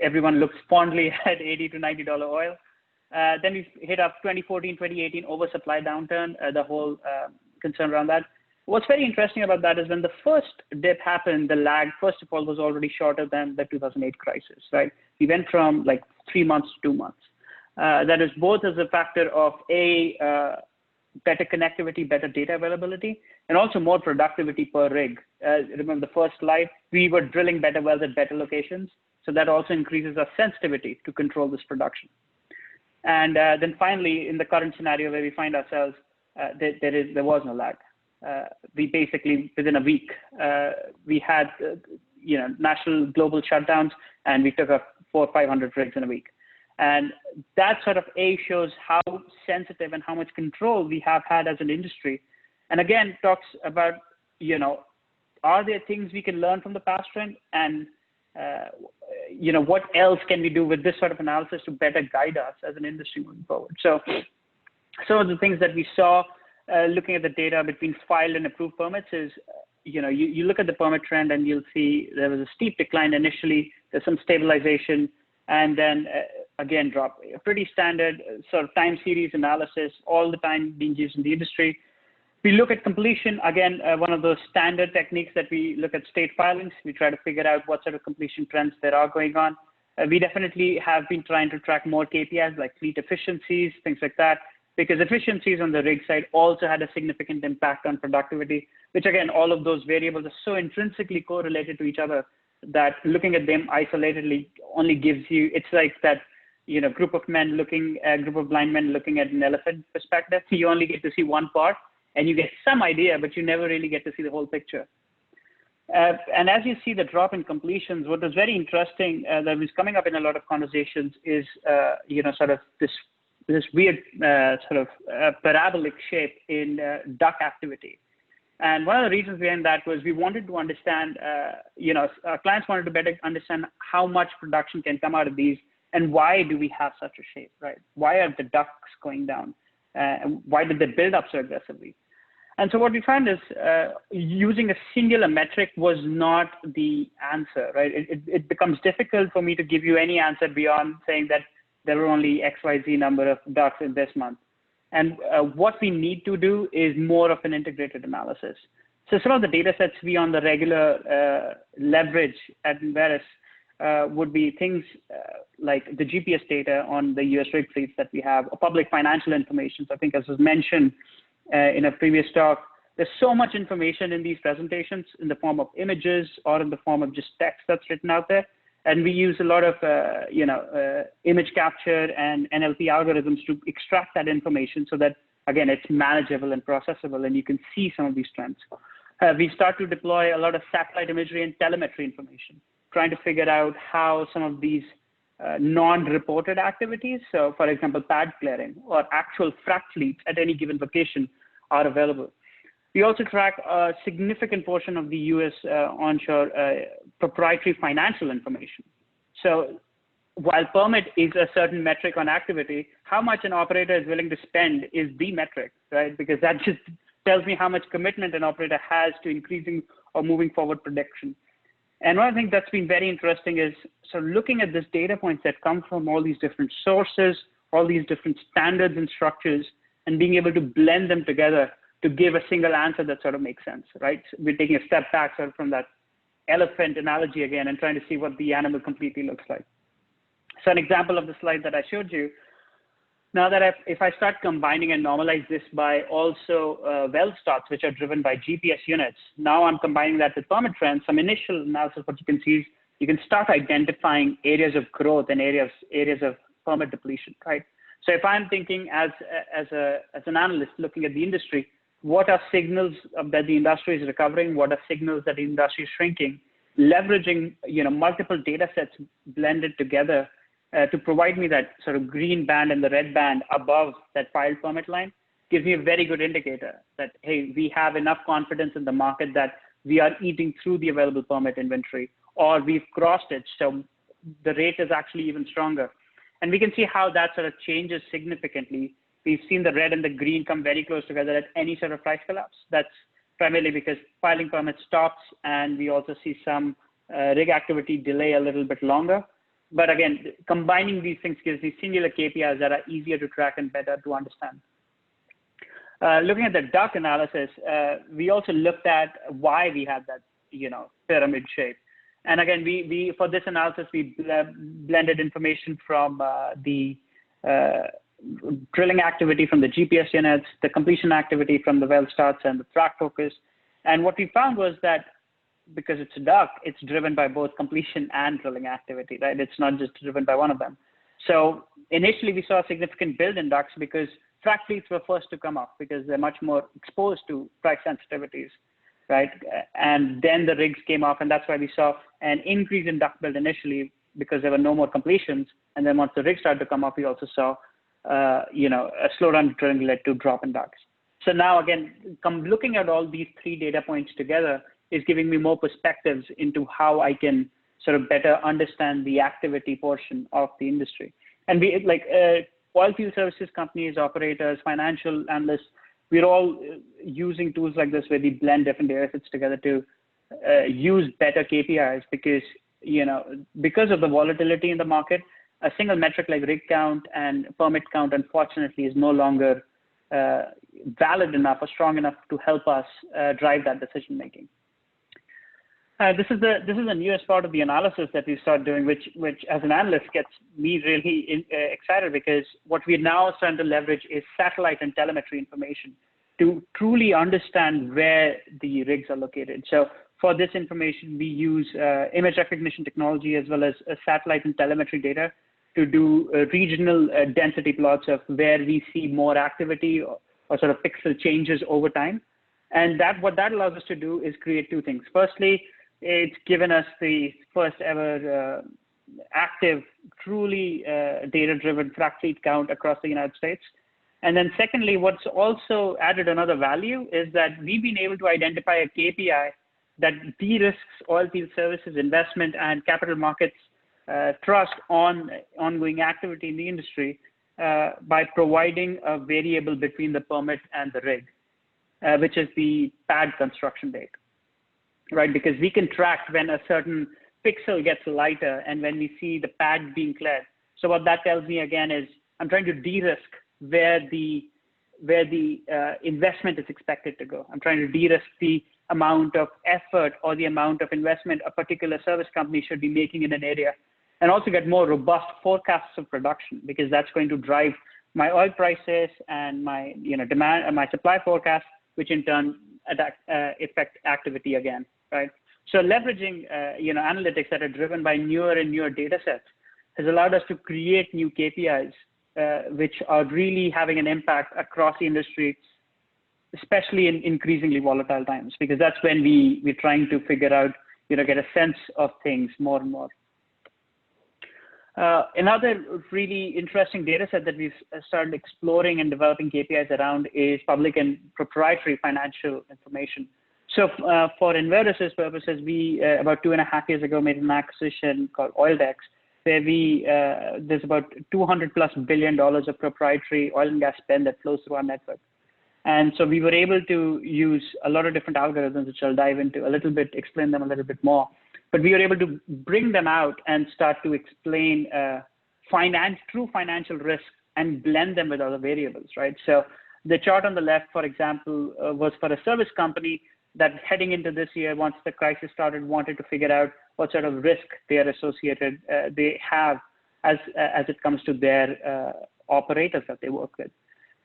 everyone looks fondly at $80 to $90 oil. Then we hit up 2014, 2018 oversupply downturn, the whole concern around that. What's very interesting about that is when the first dip happened, the lag, first of all, was already shorter than the 2008 crisis, right? We went from like 3 months to 2 months. That is both as a factor of better connectivity, better data availability, and also more productivity per rig. Remember the first slide, we were drilling better wells at better locations. So that also increases our sensitivity to control this production. And then finally, in the current scenario where we find ourselves, there was no lag. We basically, within a week, we had, national global shutdowns, and we took up 400 or 500 rigs in a week. And that sort of shows how sensitive and how much control we have had as an industry. And again, talks about, are there things we can learn from the past trend? And, what else can we do with this sort of analysis to better guide us as an industry moving forward? So some of the things that we saw looking at the data between filed and approved permits is, you look at the permit trend and you'll see there was a steep decline initially, there's some stabilization, and then again, drop. A pretty standard sort of time series analysis, all the time being used in the industry. We look at completion, again, one of those standard techniques that we look at state filings. We try to figure out what sort of completion trends there are going on. We definitely have been trying to track more KPIs like fleet efficiencies, things like that, because efficiencies on the rig side also had a significant impact on productivity, which again, all of those variables are so intrinsically correlated to each other that looking at them isolatedly only gives you, it's like that, group of blind men looking at an elephant perspective. You only get to see one part and you get some idea, but you never really get to see the whole picture. And as you see the drop in completions, what was very interesting that was coming up in a lot of conversations is, sort of this weird sort of parabolic shape in duck activity. And one of the reasons behind that was we wanted to understand, our clients wanted to better understand how much production can come out of these and why do we have such a shape, right? Why are the ducks going down? And why did they build up so aggressively? And so what we found is using a singular metric was not the answer, right? It becomes difficult for me to give you any answer beyond saying that there were only XYZ number of ducks in this month. And what we need to do is more of an integrated analysis. So some of the data sets we on the regular leverage at Enverus would be things like the GPS data on the US rig fleets that we have, or public financial information. So I think, as was mentioned in a previous talk, there's so much information in these presentations in the form of images or in the form of just text that's written out there. And we use a lot of image capture and NLP algorithms to extract that information so that, again, it's manageable and processable, and you can see some of these trends. We start to deploy a lot of satellite imagery and telemetry information, trying to figure out how some of these non-reported activities, so for example, pad clearing or actual frac fleets at any given location, are available. We also track a significant portion of the US onshore proprietary financial information. So while permit is a certain metric on activity, how much an operator is willing to spend is the metric, right? Because that just tells me how much commitment an operator has to increasing or moving forward production. And one thing that's been very interesting is sort of looking at this data points that come from all these different sources, all these different standards and structures, and being able to blend them together to give a single answer that sort of makes sense, right? We're taking a step back sort of from that elephant analogy again and trying to see what the animal completely looks like. So an example of the slide that I showed you, now that if I start combining and normalize this by also well starts, which are driven by GPS units, now I'm combining that with permit trends. Some initial analysis, what you can see is you can start identifying areas of growth and areas of permit depletion, right? So if I'm thinking as an analyst looking at the industry, what are signals that the industry is recovering? What are signals that the industry is shrinking? Leveraging multiple data sets blended together to provide me that sort of green band and the red band above that filed permit line gives me a very good indicator that, hey, we have enough confidence in the market that we are eating through the available permit inventory, or we've crossed it, so the rate is actually even stronger. And we can see how that sort of changes significantly. We've seen the red and the green come very close together at any sort of price collapse. That's primarily because filing permit stops, and we also see some rig activity delay a little bit longer. But again, combining these things gives me singular KPIs that are easier to track and better to understand. Looking at the duck analysis, we also looked at why we had that pyramid shape. And again, we for this analysis, we blended information from the drilling activity from the GPS units, the completion activity from the well starts, and the frac focus. And what we found was that because it's a duck, it's driven by both completion and drilling activity, right? It's not just driven by one of them. So initially, we saw a significant build in ducks because frac fleets were first to come up because they're much more exposed to price sensitivities, right? And then the rigs came off, and that's why we saw an increase in duck build initially because there were no more completions. And then once the rigs started to come up, we also saw a slowdown in drilling led to drop in ducks. So now again, looking at all these three data points together is giving me more perspectives into how I can sort of better understand the activity portion of the industry. And we oil field services companies, operators, financial analysts, we're all using tools like this where we blend different data sets together to use better KPIs because of the volatility in the market. A single metric like rig count and permit count, unfortunately, is no longer valid enough or strong enough to help us drive that decision making. This is the newest part of the analysis that we start doing, which as an analyst gets me really excited because what we're now starting to leverage is satellite and telemetry information to truly understand where the rigs are located. So for this information, we use image recognition technology as well as satellite and telemetry data to do regional density plots of where we see more activity or sort of pixel changes over time. And what that allows us to do is create two things. Firstly, it's given us the first ever active, truly data-driven frac fleet count across the United States. And then secondly, what's also added another value is that we've been able to identify a KPI that de-risks oil field services investment and capital markets trust on ongoing activity in the industry by providing a variable between the permit and the rig, which is the pad construction date, right? Because we can track when a certain pixel gets lighter and when we see the pad being cleared. So what that tells me again is I'm trying to de-risk where the investment is expected to go. I'm trying to de-risk the amount of effort or the amount of investment a particular service company should be making in an area, and also get more robust forecasts of production, because that's going to drive my oil prices and my demand and my supply forecast, which in turn affect activity again, right? So leveraging analytics that are driven by newer and newer data sets has allowed us to create new KPIs, which are really having an impact across the industry, especially in increasingly volatile times, because that's when we're trying to figure out, get a sense of things more and more. Another really interesting data set that we've started exploring and developing KPIs around is public and proprietary financial information. So for Enverus's purposes, we about 2.5 years ago made an acquisition called OilDex, where there's about $200+ billion of proprietary oil and gas spend that flows through our network. And so we were able to use a lot of different algorithms, which I'll dive into a little bit, explain them a little bit more. But we were able to bring them out and start to explain true financial risk and blend them with other variables, right? So the chart on the left, for example, was for a service company that heading into this year, once the crisis started, wanted to figure out what sort of risk they have as it comes to their operators that they work with.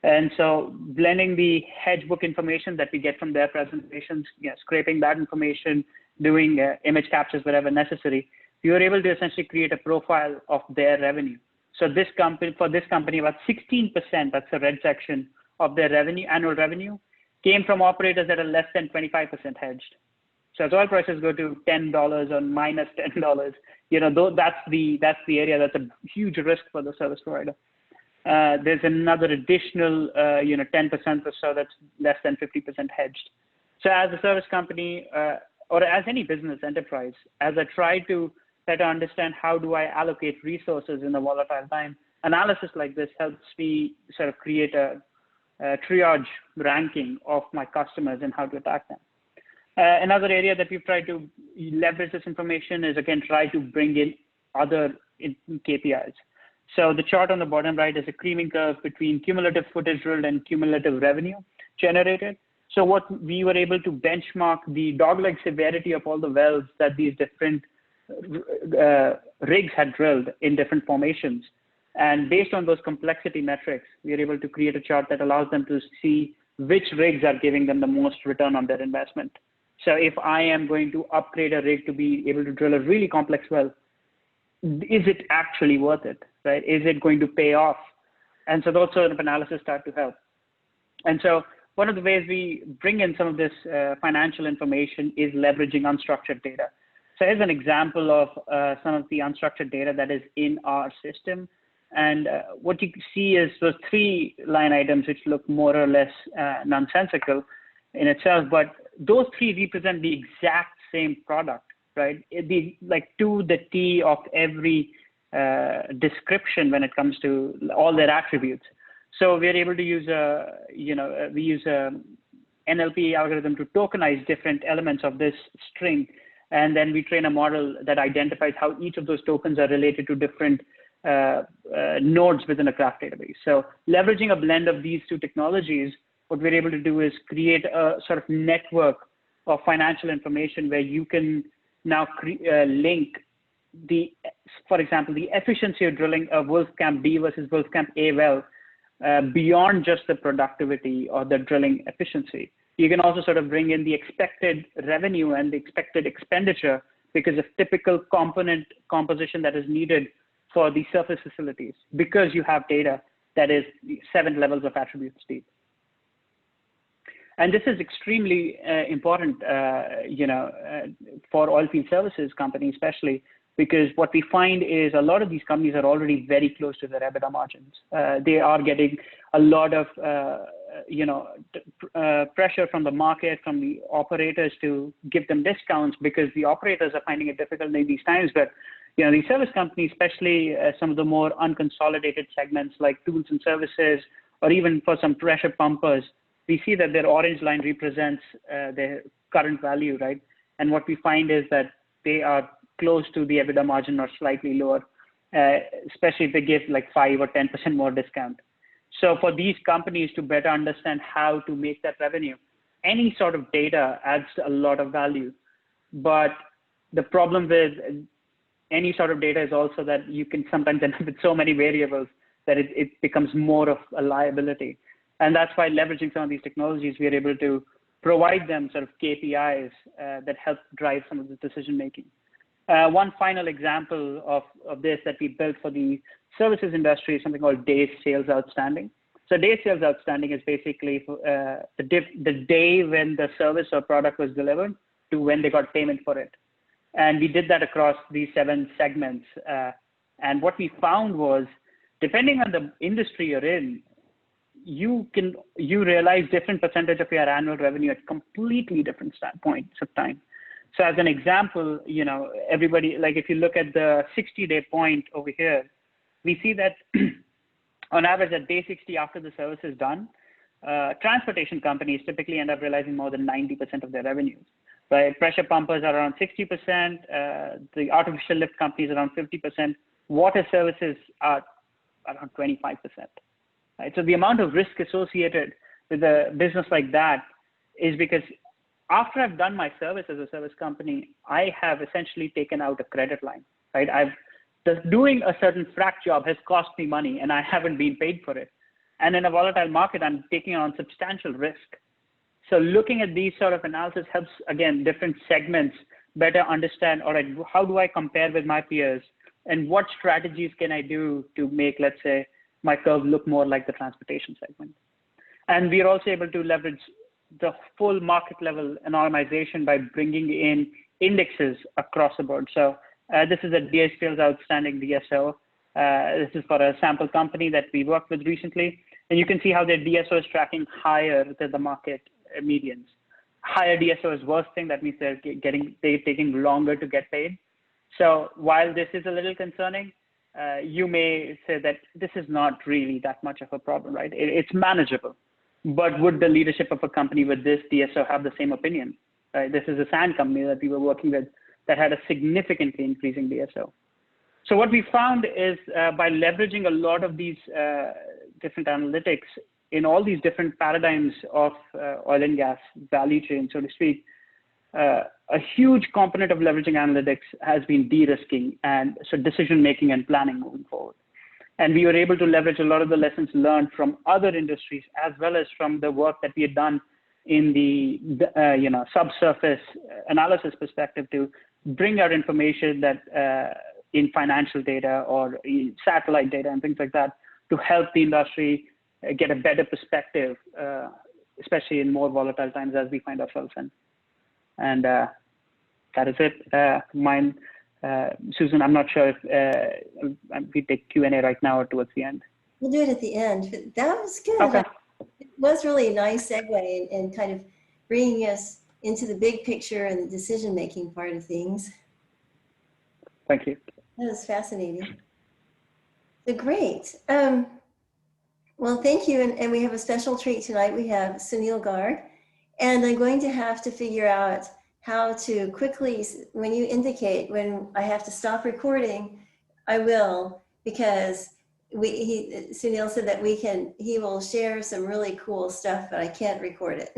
And so blending the hedge book information that we get from their presentations, scraping that information, doing image captures wherever necessary, we were able to essentially create a profile of their revenue. So for this company, about 16%, that's the red section, of their annual revenue, came from operators that are less than 25% hedged. So as oil prices go to $10 or minus $10, that's the area that's a huge risk for the service provider. There's another additional 10% or so that's less than 50% hedged. So as a service company or as any business enterprise, as I try to better understand how do I allocate resources in a volatile time, analysis like this helps me sort of create a triage ranking of my customers and how to attack them. Another area that we've tried to leverage this information is, again, try to bring in other KPIs. So the chart on the bottom right is a creaming curve between cumulative footage drilled and cumulative revenue generated. So what we were able to benchmark the dogleg severity of all the wells that these different rigs had drilled in different formations. And based on those complexity metrics, we are able to create a chart that allows them to see which rigs are giving them the most return on their investment. So if I am going to upgrade a rig to be able to drill a really complex well, is it actually worth it, right? Is it going to pay off? And so those sort of analysis start to help. And so one of the ways we bring in some of this financial information is leveraging unstructured data. So here's an example of some of the unstructured data that is in our system. And what you see is those 3 line items, which look more or less nonsensical in itself, but those 3 represent the exact same product, right? It'd be like to the T of every description when it comes to all their attributes. So we're able to use we use a NLP algorithm to tokenize different elements of this string, and then we train a model that identifies how each of those tokens are related to different nodes within a graph database. So leveraging a blend of these 2 technologies, what we're able to do is create a sort of network of financial information where you can now link for example, the efficiency of drilling a Wolfcamp B versus Wolfcamp A well beyond just the productivity or the drilling efficiency. You can also sort of bring in the expected revenue and the expected expenditure because of typical component composition that is needed for the surface facilities, because you have data that is 7 levels of attributes deep. And this is extremely important, for oilfield services companies, especially because what we find is a lot of these companies are already very close to their EBITDA margins. They are getting a lot of, pressure from the market, from the operators to give them discounts because the operators are finding it difficult in these times. But these service companies, especially some of the more unconsolidated segments like tools and services, or even for some pressure pumpers, we see that their orange line represents their current value, right? And what we find is that they are close to the EBITDA margin or slightly lower, especially if they give like 5 or 10% more discount. So for these companies to better understand how to make that revenue, any sort of data adds a lot of value. But the problem with any sort of data is also that you can sometimes end up with so many variables that it becomes more of a liability. And that's why leveraging some of these technologies, we are able to provide them sort of KPIs that help drive some of the decision making. One final example of this that we built for the services industry is something called days sales outstanding. So days sales outstanding is basically the day when the service or product was delivered to when they got payment for it. And we did that across these 7 segments. And what we found was, depending on the industry you're in, you realize different percentage of your annual revenue at completely different points of time. So as an example, you know, everybody, like if you look at the 60-day point over here, we see that on average at day 60 after the service is done, transportation companies typically end up realizing more than 90% of their revenues. Right? Pressure pumpers are around 60%, the artificial lift companies around 50%, water services are around 25%. Right? So the amount of risk associated with a business like that is because after I've done my service as a service company, I have essentially taken out a credit line, right? Doing a certain frac job has cost me money and I haven't been paid for it. And in a volatile market, I'm taking on substantial risk. So looking at these sort of analysis helps, again, different segments better understand, all right, how do I compare with my peers and what strategies can I do to make, let's say, my curve look more like the transportation segment. And we are also able to leverage the full market level anonymization by bringing in indexes across the board. So this is a days sales outstanding DSO. This is for a sample company that we worked with recently. And you can see how their DSO is tracking higher than the market medians. Higher DSO is worst thing. That means they're taking longer to get paid. So while this is a little concerning, you may say that this is not really that much of a problem, right? It's manageable. But would the leadership of a company with this DSO have the same opinion? This is a sand company that we were working with that had a significantly increasing DSO. So what we found is by leveraging a lot of these different analytics in all these different paradigms of oil and gas value chain, so to speak, a huge component of leveraging analytics has been de-risking and so decision-making and planning moving forward. And we were able to leverage a lot of the lessons learned from other industries, as well as from the work that we had done in the subsurface analysis perspective to bring out information that in financial data or satellite data and things like that to help the industry get a better perspective, especially in more volatile times as we find ourselves in. And that is it. Mine. Susan, I'm not sure if we take Q&A right now or towards the end. We'll do it at the end. But that was good. Okay. It was really a nice segue and kind of bringing us into the big picture and the decision-making part of things. Thank you. That was fascinating. So great. Well, thank you. And we have a special treat tonight. We have Sunil Garg. And I'm going to have to figure out how to quickly, when you indicate when I have to stop recording, I will, because Sunil said that he will share some really cool stuff, but I can't record it.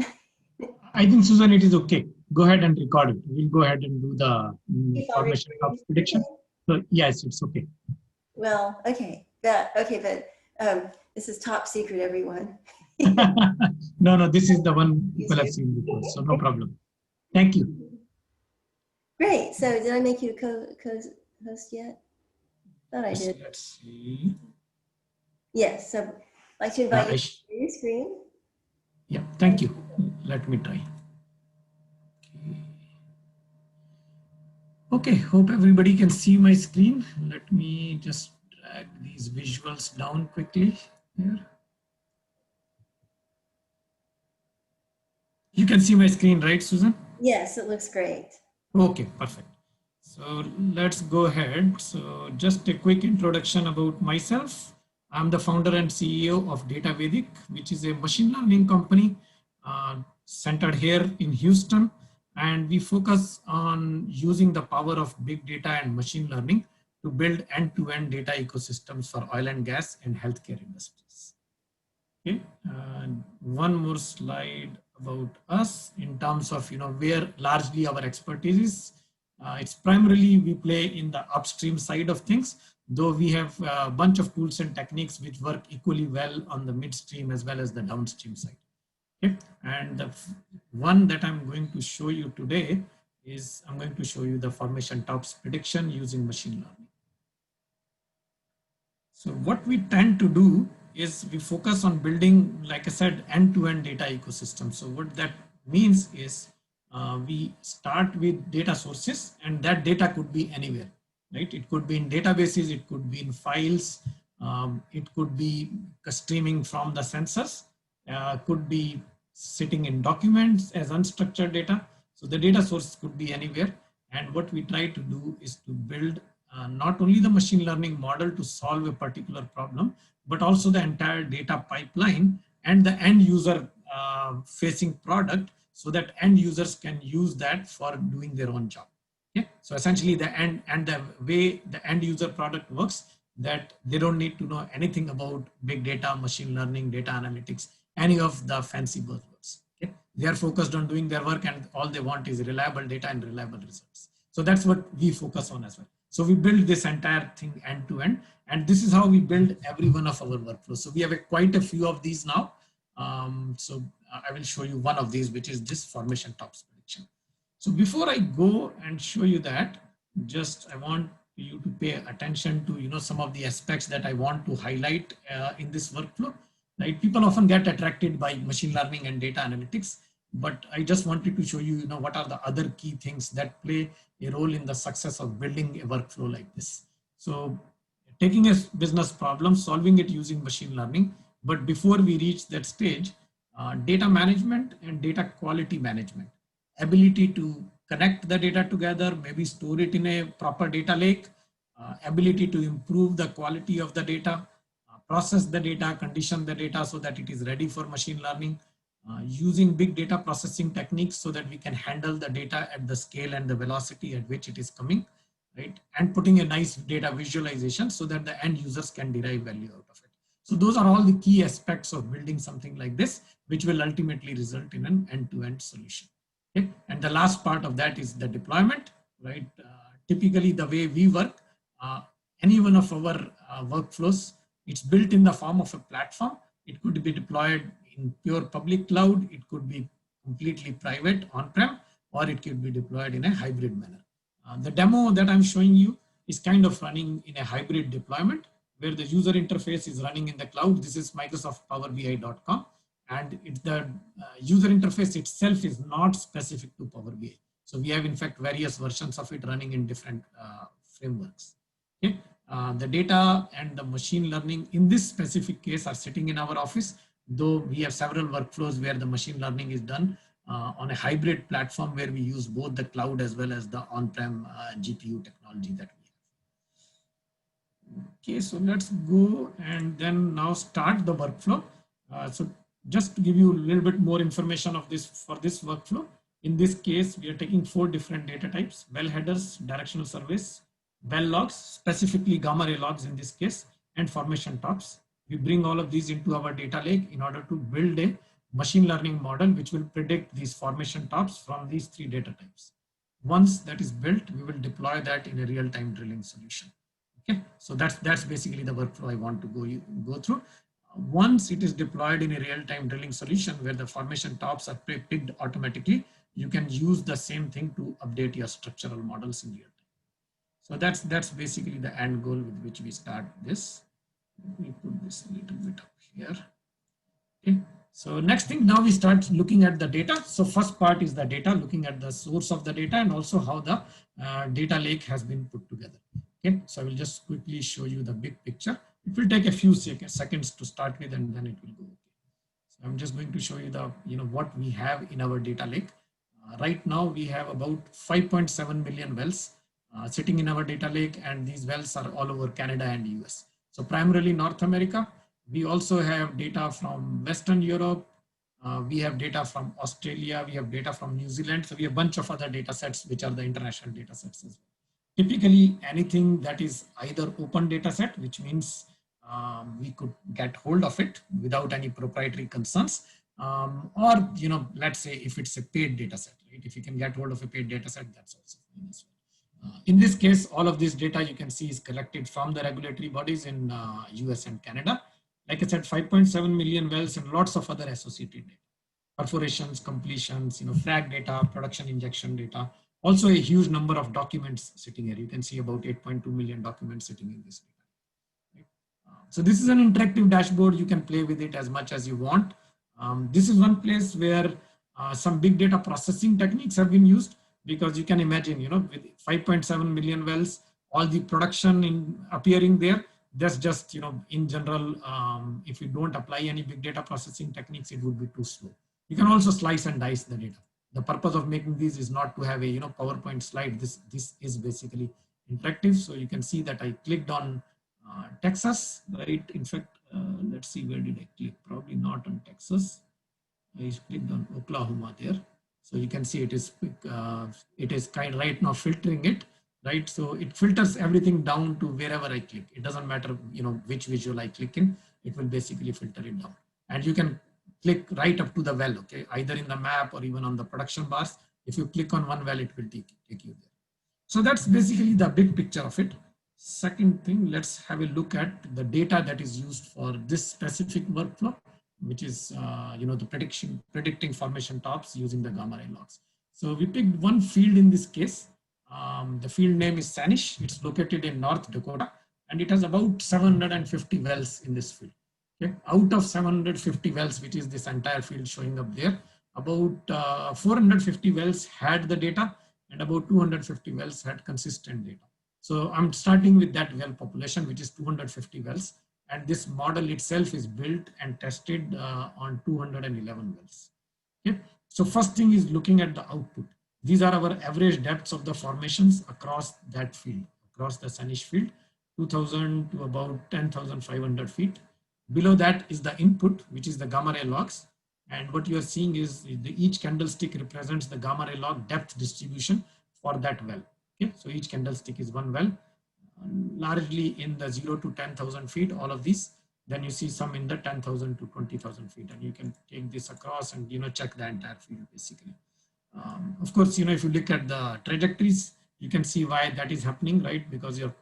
I think, Susan, it is okay. Go ahead and record it. We'll go ahead and do the formation of prediction. So yes, it's okay. Well, okay, but this is top secret, everyone. No, this is the one people have seen before, so no problem. Thank you. Great. So did I make you co-host yet? Thought I did. Let's see. Yes. So I'd like to invite you to your screen. Yeah, thank you. Let me try. Okay, hope everybody can see my screen. Let me just drag these visuals down quickly here. You can see my screen, right, Susan? Yes, it looks great. Okay, perfect. So let's go ahead. So just a quick introduction about myself. I'm the founder and CEO of DataVedik, which is a machine learning company centered here in Houston. And we focus on using the power of big data and machine learning to build end-to-end data ecosystems for oil and gas and healthcare industries. Okay, and one more slide about us in terms of, where largely our expertise is. It's primarily we play in the upstream side of things, though we have a bunch of tools and techniques which work equally well on the midstream as well as the downstream side. Okay. And the one that I'm going to show you today is I'm going to show you the formation tops prediction using machine learning. So what we tend to do is we focus on building, like I said, end-to-end data ecosystem. So what that means is we start with data sources, and that data could be anywhere, right? It could be in databases, it could be in files, it could be streaming from the sensors, could be sitting in documents as unstructured data. So the data source could be anywhere. And what we try to do is to build not only the machine learning model to solve a particular problem, but also the entire data pipeline and the end user facing product, so that end users can use that for doing their own job. Okay? So essentially the way the end user product works, that they don't need to know anything about big data, machine learning, data analytics, any of the fancy buzzwords. Okay? They are focused on doing their work, and all they want is reliable data and reliable results. So that's what we focus on as well. So we build this entire thing end to end, and this is how we build every one of our workflows. So we have quite a few of these now. So I will show you one of these, which is this formation tops prediction. So before I go and show you that, I want you to pay attention to some of the aspects that I want to highlight in this workflow. Right? People often get attracted by machine learning and data analytics, but I just wanted to show you, what are the other key things that play a role in the success of building a workflow like this. So taking a business problem, solving it using machine learning, but before we reach that stage, data management and data quality management, ability to connect the data together, maybe store it in a proper data lake, ability to improve the quality of the data, process the data, condition the data so that it is ready for machine learning, using big data processing techniques so that we can handle the data at the scale and the velocity at which it is coming, right? And putting a nice data visualization so that the end users can derive value out of it. So those are all the key aspects of building something like this, which will ultimately result in an end-to-end solution. Okay? And the last part of that is the deployment, right? Typically the way we work, any one of our workflows, it's built in the form of a platform. It could be deployed in pure public cloud. It could be completely private on-prem, or it could be deployed in a hybrid manner. The demo that I'm showing you is kind of running in a hybrid deployment where the user interface is running in the cloud. This is microsoftpowerbi.com, and the user interface itself is not specific to Power BI. So we have in fact various versions of it running in different frameworks. Okay? The data and the machine learning in this specific case are sitting in our office, though we have several workflows where the machine learning is done on a hybrid platform where we use both the cloud as well as the on-prem GPU technology that we have. Okay, so let's go and then now start the workflow. So just to give you a little bit more information of this for this workflow, in this case, we are taking 4 different data types: well headers, directional surveys, well logs, specifically gamma ray logs in this case, and formation tops. We bring all of these into our data lake in order to build a machine learning model which will predict these formation tops from these 3 data types. Once that is built, we will deploy that in a real-time drilling solution. Okay, so that's basically the workflow I want to go through. Once it is deployed in a real-time drilling solution where the formation tops are picked automatically, you can use the same thing to update your structural models in real time. So that's basically the end goal with which we start this. Let me put this a little bit up here. Okay. So next thing, now we start looking at the data. So first part is the data, looking at the source of the data and also how the data lake has been put together. Okay. So I will just quickly show you the big picture. It will take a few seconds to start with, and then it will go. So I'm just going to show you the what we have in our data lake. Right now we have about 5.7 million wells sitting in our data lake, and these wells are all over Canada and US. So primarily North America. We also have data from Western Europe. We have data from Australia. We have data from New Zealand. So we have a bunch of other data sets, which are the international data sets as well. Typically, anything that is either open data set, which means we could get hold of it without any proprietary concerns, or, let's say if it's a paid data set, right? If you can get hold of a paid data set, that's also fine as well. In this case, all of this data you can see is collected from the regulatory bodies in US and Canada. Like I said, 5.7 million wells and lots of other associated data. Perforations, completions, frag data, production injection data. Also a huge number of documents sitting here. You can see about 8.2 million documents sitting in this data. Right? So this is an interactive dashboard. You can play with it as much as you want. This is one place where some big data processing techniques have been used, because you can imagine, with 5.7 million wells, all the production appearing there, that's just, in general, if you don't apply any big data processing techniques, it would be too slow. You can also slice and dice the data. The purpose of making these is not to have a PowerPoint slide. This is basically interactive. So you can see that I clicked on Texas, right? In fact, let's see, where did I click? Probably not on Texas. I clicked on Oklahoma there. So you can see it is kind of right now filtering it, right? So it filters everything down to wherever I click. It doesn't matter, which visual I click in. It will basically filter it down, and you can click right up to the well, okay, either in the map or even on the production bars. If you click on one well, it will take you there. So that's basically the big picture of it. Second thing, let's have a look at the data that is used for this specific workflow, which is the predicting formation tops using the gamma ray logs. So we picked one field in this case. The field name is Sanish. It's located in North Dakota, and it has about 750 wells in this field. Okay. Out of 750 wells, which is this entire field showing up there, about 450 wells had the data, and about 250 wells had consistent data. So I'm starting with that well population, which is 250 wells. And this model itself is built and tested on 211 wells. Okay. So first thing is looking at the output. These are our average depths of the formations across that field, across the Sanish field, 2000 to about 10,500 feet. Below that is the input, which is the gamma ray logs. And what you are seeing is each candlestick represents the gamma ray log depth distribution for that well. Okay. So each candlestick is one well, largely in the 0 to 10,000 feet, all of these. Then you see some in the 10,000 to 20,000 feet, and you can take this across and check the entire field basically. Of course, if you look at the trajectories, you can see why that is happening, right? Because your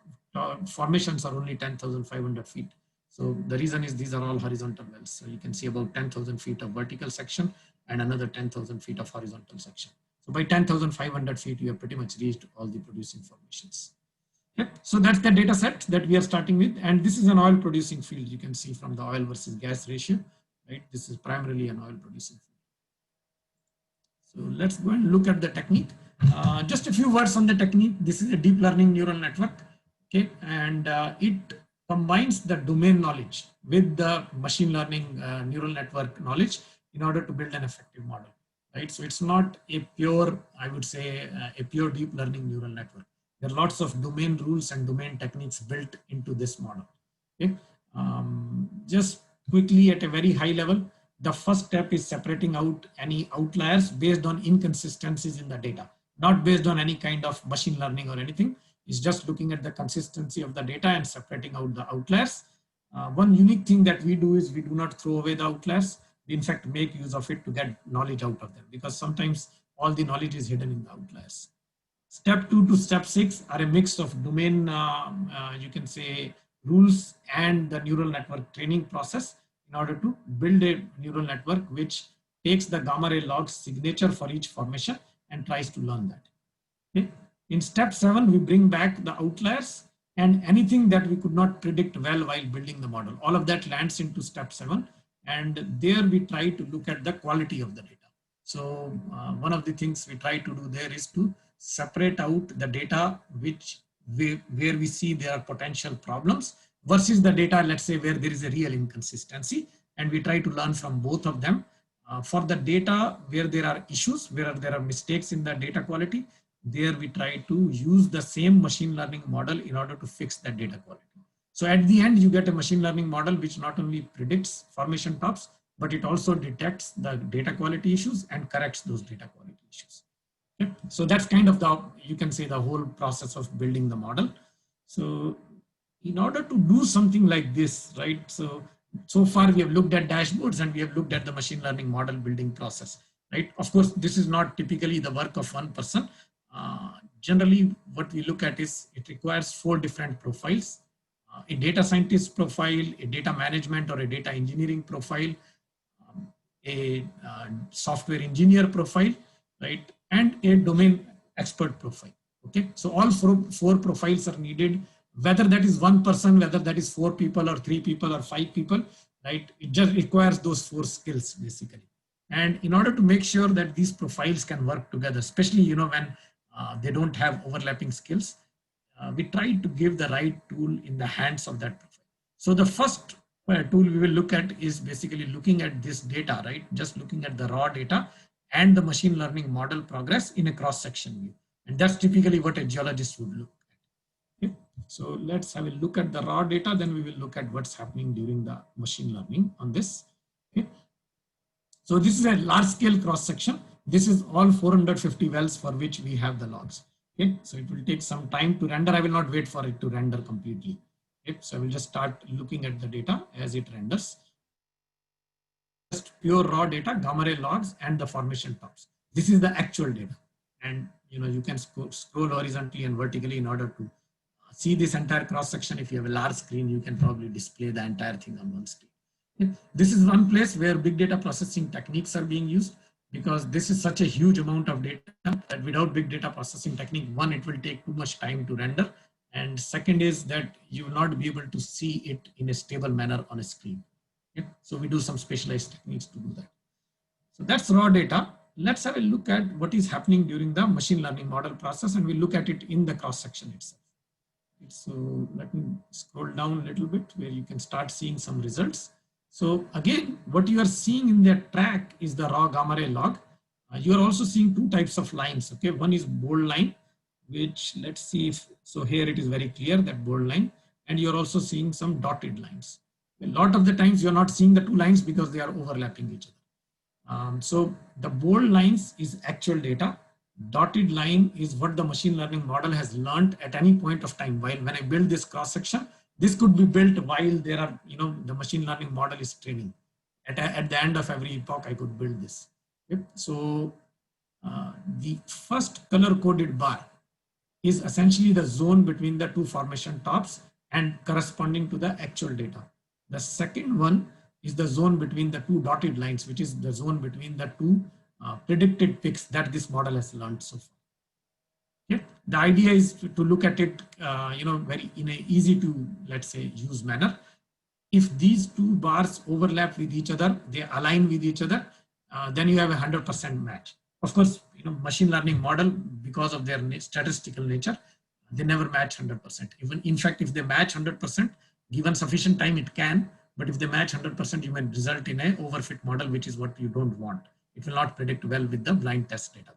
formations are only 10,500 feet. So the reason is these are all horizontal wells. So you can see about 10,000 feet of vertical section and another 10,000 feet of horizontal section. So by 10,500 feet, you have pretty much reached all the producing formations. Yep. So that's the data set that we are starting with. And this is an oil producing field. You can see from the oil versus gas ratio, right? This is primarily an oil producing field. So let's go and look at the technique. Just a few words on the technique. This is a deep learning neural network. Okay. And it combines the domain knowledge with the machine learning neural network knowledge in order to build an effective model, right? So it's not a pure, I would say, a pure deep learning neural network. There are lots of domain rules and domain techniques built into this model. Okay? Just quickly at a very high level, the first step is separating out any outliers based on inconsistencies in the data, not based on any kind of machine learning or anything. It's just looking at the consistency of the data and separating out the outliers. One unique thing that we do is we do not throw away the outliers. We in fact make use of it to get knowledge out of them, because sometimes all the knowledge is hidden in the outliers. Step 2 to step 6 are a mix of domain, you can say, rules and the neural network training process in order to build a neural network which takes the gamma ray log signature for each formation and tries to learn that. Okay. In step 7, we bring back the outliers and anything that we could not predict well while building the model. All of that lands into step 7, and there we try to look at the quality of the data. So one of the things we try to do there is to separate out the data where we see there are potential problems versus the data, let's say, where there is a real inconsistency, and we try to learn from both of them. For the data where there are issues, where there are mistakes in the data quality, there we try to use the same machine learning model in order to fix that data quality. So at the end, you get a machine learning model which not only predicts formation tops, but it also detects the data quality issues and corrects those data quality issues. Okay. So that's kind of the, you can say, the whole process of building the model. So in order to do something like this, right? So So far, we have looked at dashboards and we have looked at the machine learning model building process, right? Of course, this is not typically the work of one person. Generally, what we look at is it requires 4 different profiles: a data scientist profile, a data management or a data engineering profile, a software engineer profile, right, and a domain expert profile. Okay, so all four profiles are needed, whether that is one person, whether that is 4 people or 3 people or 5 people, right? It just requires those 4 skills basically. And in order to make sure that these profiles can work together, especially when they don't have overlapping skills, we try to give the right tool in the hands of that profile. So the first tool we will look at is basically looking at this data, right? Just looking at the raw data and the machine learning model progress in a cross-section view. And that's typically what a geologist would look at. Okay? So let's have a look at the raw data, then we will look at what's happening during the machine learning on this. Okay? So this is a large-scale cross-section. This is all 450 wells for which we have the logs. Okay? So it will take some time to render. I will not wait for it to render completely. Okay? So I will just start looking at the data as it renders. Just pure raw data, gamma ray logs, and the formation tops. This is the actual data. And you can scroll horizontally and vertically in order to see this entire cross-section. If you have a large screen, you can probably display the entire thing on one screen. Okay? This is one place where big data processing techniques are being used, because this is such a huge amount of data that without big data processing technique, one, it will take too much time to render. And second is that you will not be able to see it in a stable manner on a screen. Okay? So we do some specialized techniques to do that. So that's raw data. Let's have a look at what is happening during the machine learning model process, and we'll look at it in the cross-section itself. So let me scroll down a little bit where you can start seeing some results. So again, what you are seeing in that track is the raw gamma ray log. You are also seeing 2 types of lines. Okay, one is bold line, which let's see if, so here it is very clear, that bold line, and you're also seeing some dotted lines. A lot of the times you're not seeing the 2 lines because they are overlapping each other. So the bold lines is actual data. Dotted line is what the machine learning model has learned at any point of time. While when I build this cross section, this could be built while there are, the machine learning model is training. At the end of every epoch, I could build this. Okay? So the first color coded bar is essentially the zone between the 2 formation tops and corresponding to the actual data. The second one is the zone between the 2 dotted lines, which is the zone between the 2 predicted picks that this model has learned so far. Okay? The idea is to look at it, very in a easy to, let's say, use manner. If these 2 bars overlap with each other, they align with each other, then you have a 100% match. Of course, machine learning model, because of their statistical nature, they never match 100%. Even in fact, if they match 100%, given sufficient time, it can. But if they match 100%, you may result in a overfit model, which is what you don't want. It will not predict well with the blind test data.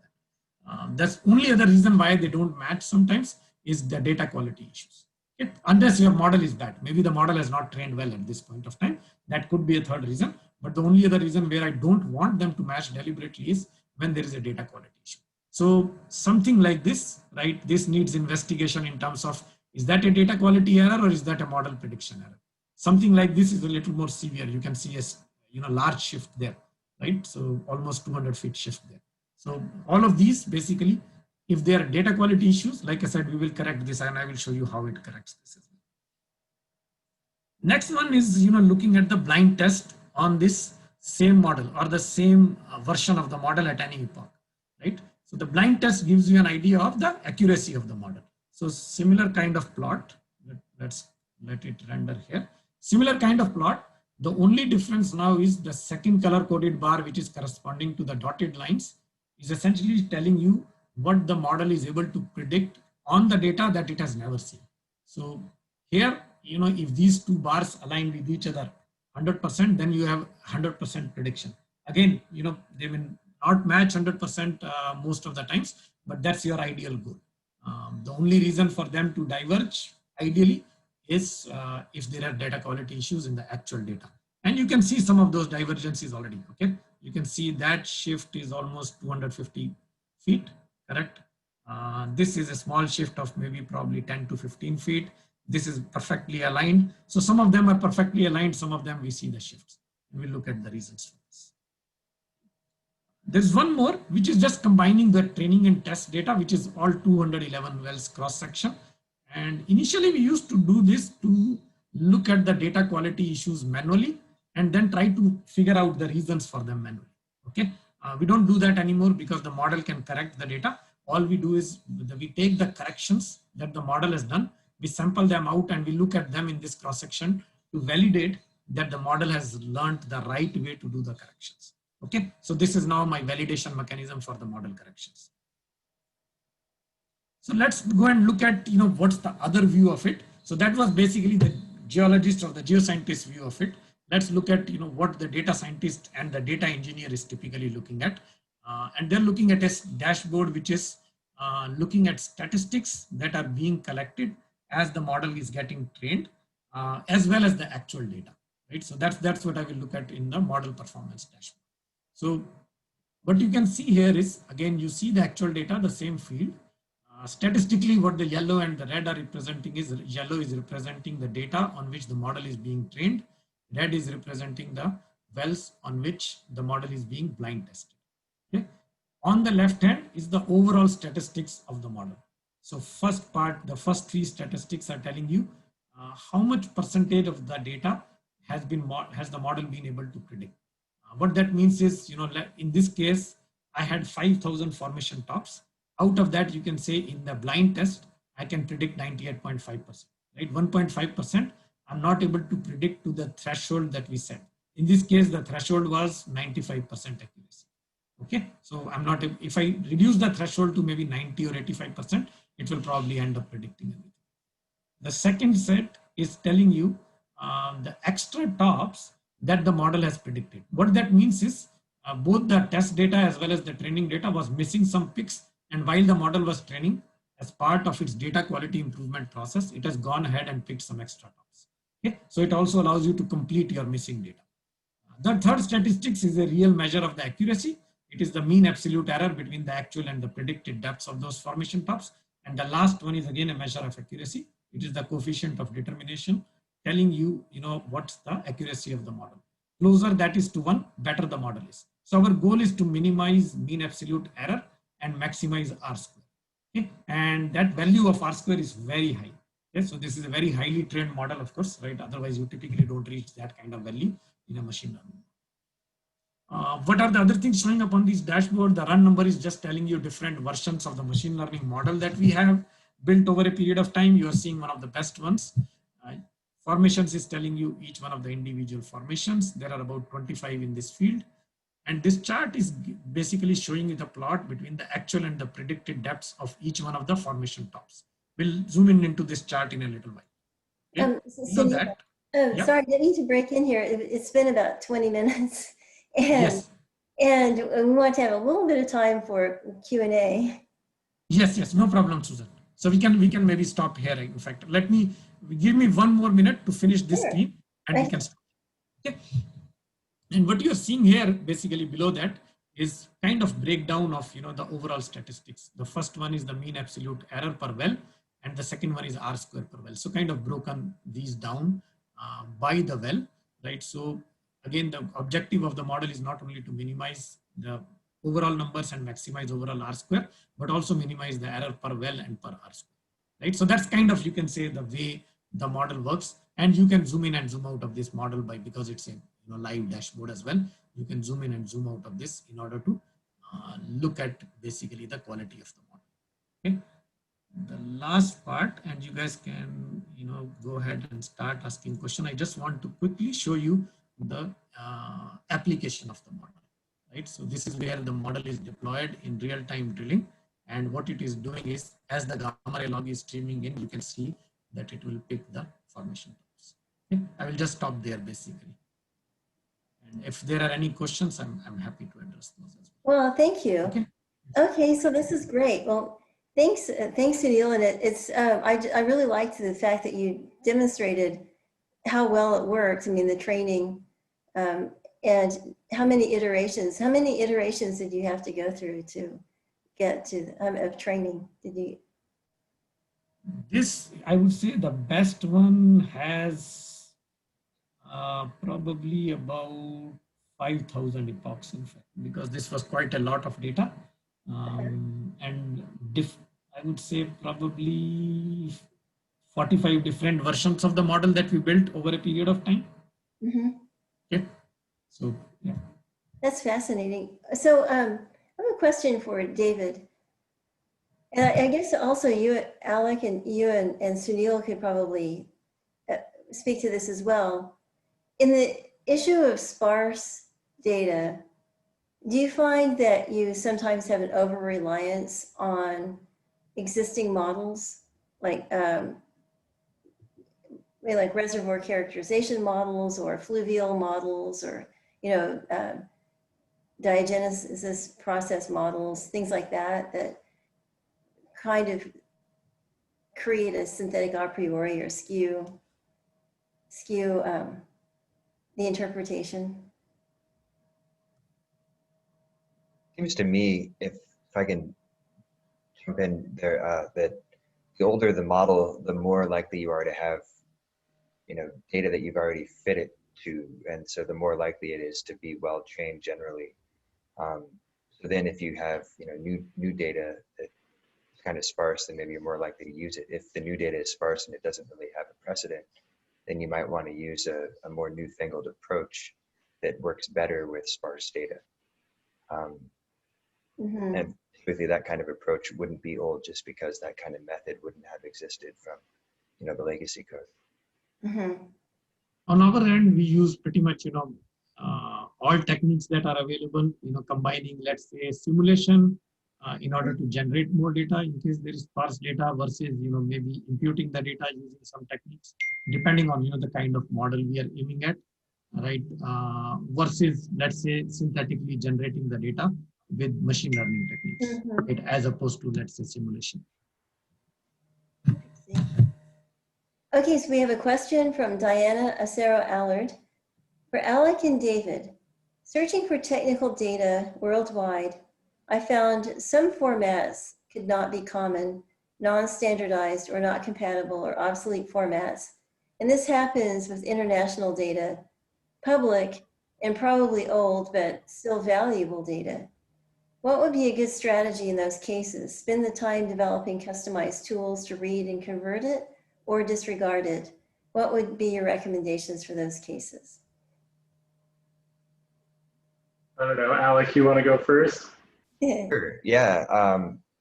That's only other reason why they don't match sometimes is the data quality issues. Okay? Unless your model is bad. Maybe the model has not trained well at this point of time. That could be a third reason. But the only other reason where I don't want them to match deliberately is when there is a data quality issue. So something like this, right? This needs investigation in terms of, is that a data quality error or is that a model prediction error? Something like this is a little more severe. You can see a large shift there, right? So almost 200 feet shift there. So all of these basically, if there are data quality issues, like I said, we will correct this and I will show you how it corrects this as well. Next one is, looking at the blind test on this same model or the same version of the model at any epoch, right? So the blind test gives you an idea of the accuracy of the model. So similar kind of plot, let's let it render here. Similar kind of plot. The only difference now is the second color coded bar, which is corresponding to the dotted lines, is essentially telling you what the model is able to predict on the data that it has never seen. So here, if these 2 bars align with each other 100%, then you have 100% prediction. Again, they will not match 100% most of the times, but that's your ideal goal. The only reason for them to diverge ideally is if there are data quality issues in the actual data. And you can see some of those divergences already, okay? You can see that shift is almost 250 feet, correct? This is a small shift of maybe probably 10 to 15 feet. this is perfectly aligned. So some of them are perfectly aligned, some of them we see the shifts. We'll look at the reasons for this. There's one more, which is just combining the training and test data, which is all 211 wells cross section. And initially we used to do this to look at the data quality issues manually and then try to figure out the reasons for them manually. Okay, we don't do that anymore because the model can correct the data. All we do is we take the corrections that the model has done, we sample them out and we look at them in this cross section to validate that the model has learned the right way to do the corrections. Okay, so this is now my validation mechanism for the model corrections. So let's go and look at, what's the other view of it. So that was basically the geologist or the geoscientist view of it. Let's look at, what the data scientist and the data engineer is typically looking at. And they're looking at a dashboard, which is looking at statistics that are being collected as the model is getting trained, as well as the actual data, right? So that's what I will look at in the model performance dashboard. So what you can see here is, again, you see the actual data, the same field. Statistically, what the yellow and the red are representing is, yellow is representing the data on which the model is being trained. Red is representing the wells on which the model is being blind tested. Okay. On the left hand is the overall statistics of the model. So first part, the first three statistics are telling you how much percentage of the data has the model been able to predict. What that means is, in this case, I had 5,000 formation tops. Out of that, you can say in the blind test, I can predict 98.5%, right? 1.5%, I'm not able to predict to the threshold that we set. In this case, the threshold was 95% accuracy. Okay, so I'm not, if I reduce the threshold to maybe 90 or 85%, it will probably end up predicting everything. The second set is telling you the extra tops that the model has predicted. What that means is both the test data as well as the training data was missing some picks. And while the model was training, as part of its data quality improvement process, it has gone ahead and picked some extra tops. Okay? So it also allows you to complete your missing data. The third statistics is a real measure of the accuracy. It is the mean absolute error between the actual and the predicted depths of those formation tops. And the last one is again a measure of accuracy. It is the coefficient of determination, telling you, what's the accuracy of the model. Closer that is to 1, better the model is. So our goal is to minimize mean absolute error and maximize R square. Okay? And that value of R square is very high. Okay? So this is a very highly trained model, of course, right? Otherwise, you typically don't reach that kind of value in a machine learning. What are the other things showing up on this dashboard? The run number is just telling you different versions of the machine learning model that we have built over a period of time. You are seeing one of the best ones. Formations is telling you each one of the individual formations. There are about 25 in this field. And this chart is basically showing you the plot between the actual and the predicted depths of each one of the formation tops. We'll zoom in into this chart in a little while. Okay? Sunil, sorry, I didn't need to break in here. It's been about 20 minutes. And, yes. And we want to have a little bit of time for Q&A. Yes, no problem, Susan. So we can maybe stop here. In fact, give me 1 more minute to finish this screen and we can stop. Okay. And what you're seeing here, basically below that, is kind of breakdown of the overall statistics. The first one is the mean absolute error per well, and the second one is R square per well. So kind of broken these down by the well, right? So again, the objective of the model is not only to minimize the overall numbers and maximize overall R square, but also minimize the error per well and per R square, right? So that's kind of, you can say, the way the model works. And you can zoom in and zoom out of this model because it's a live dashboard as well. You can zoom in and zoom out of this in order to look at basically the quality of the model. Okay. The last part, and you guys can go ahead and start asking questions. I just want to quickly show you the application of the model, right? So this is where the model is deployed in real-time drilling, and what it is doing is, as the gamma ray log is streaming in, you can see that it will pick the formation tops. Okay? I will just stop there basically. And if there are any questions, I'm happy to address those as well. Well, thank you. Okay, so this is great. Well, thanks, Sunil. And it's I really liked the fact that you demonstrated how well it worked. I mean, the training and how many iterations did you have to go through to get to of training? Did you? This, I would say the best one has probably about 5,000 epochs, in fact, because this was quite a lot of data. And I would say probably 45 different versions of the model that we built over a period of time. Mm-hmm. Okay. So, yeah. That's fascinating. So I have a question for David. And I guess also you, Alec, and you and Sunil could probably speak to this as well. In the issue of sparse data, do you find that you sometimes have an over-reliance on existing models, like reservoir characterization models or fluvial models, or diagenesis process models, things like that, that kind of create a synthetic a priori or skew the interpretation? Seems to me, if I can jump in there, that the older the model, the more likely you are to have, data that you've already fit it to, and so the more likely it is to be well trained generally. So then, if you have new data that's kind of sparse, then maybe you're more likely to use it. If the new data is sparse and it doesn't really have a precedent, then you might want to use a more newfangled approach that works better with sparse data. Mm-hmm. And typically that kind of approach wouldn't be old just because that kind of method wouldn't have existed from, the legacy code. Mm-hmm. On our end, we use pretty much, all techniques that are available, combining, let's say, simulation in order to generate more data in case there is sparse data versus, maybe imputing the data using some techniques, depending on, the kind of model we are aiming at, right? Versus, let's say, synthetically generating the data with machine learning techniques, Mm-hmm. right? As opposed to, let's say, simulation. Okay, so we have a question from Diana Acero Allard. For Alec and David, searching for technical data worldwide, I found some formats could not be common, non-standardized, or not compatible, or obsolete formats. And this happens with international data, public and probably old, but still valuable data. What would be a good strategy in those cases? Spend the time developing customized tools to read and convert it, or disregard it? What would be your recommendations for those cases? I don't know, Alec, you want to go first? Sure. Yeah.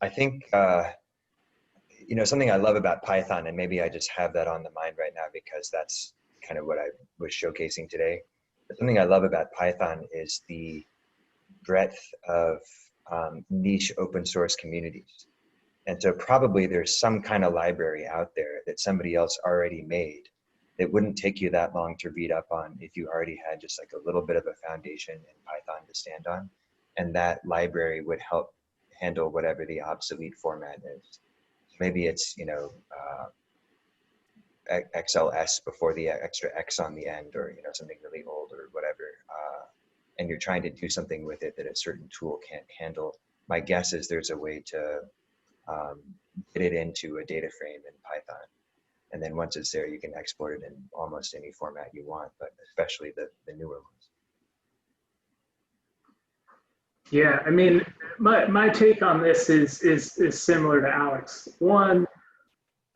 I think, something I love about Python, and maybe I just have that on the mind right now because that's kind of what I was showcasing today. But something I love about Python is the breadth of niche open source communities. And so probably there's some kind of library out there that somebody else already made that wouldn't take you that long to read up on if you already had just like a little bit of a foundation in Python to stand on. And that library would help handle whatever the obsolete format is. Maybe it's, XLS before the extra X on the end, or, something really old or whatever. And you're trying to do something with it that a certain tool can't handle. My guess is there's a way to get it into a data frame in Python. And then once it's there, you can export it in almost any format you want, but especially the newer ones. Yeah, I mean, my take on this is similar to Alex. One,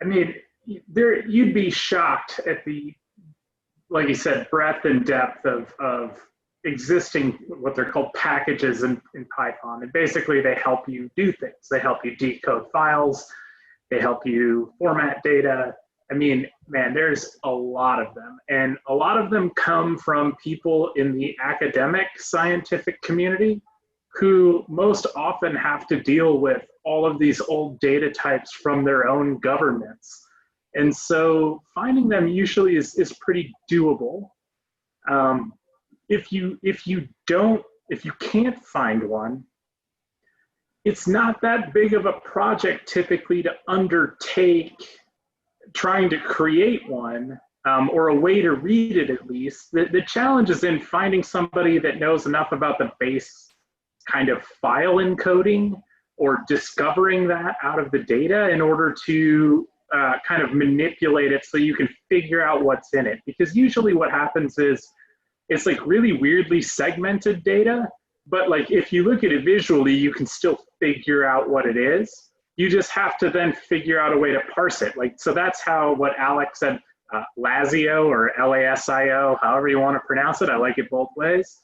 I mean, you'd be shocked at the, like you said, breadth and depth of existing, what they're called packages in Python. And basically they help you do things. They help you decode files. They help you format data. I mean, man, there's a lot of them. And a lot of them come from people in the academic scientific community who most often have to deal with all of these old data types from their own governments. And so finding them usually is pretty doable. If you can't find one, it's not that big of a project typically to undertake trying to create one, or a way to read it at least. The challenge is in finding somebody that knows enough about the base kind of file encoding or discovering that out of the data in order to kind of manipulate it so you can figure out what's in it. Because usually what happens is it's like really weirdly segmented data, but like if you look at it visually, you can still figure out what it is. You just have to then figure out a way to parse it. Like, so that's how what Alec said, LASIO or LASIO, however you want to pronounce it. I like it both ways.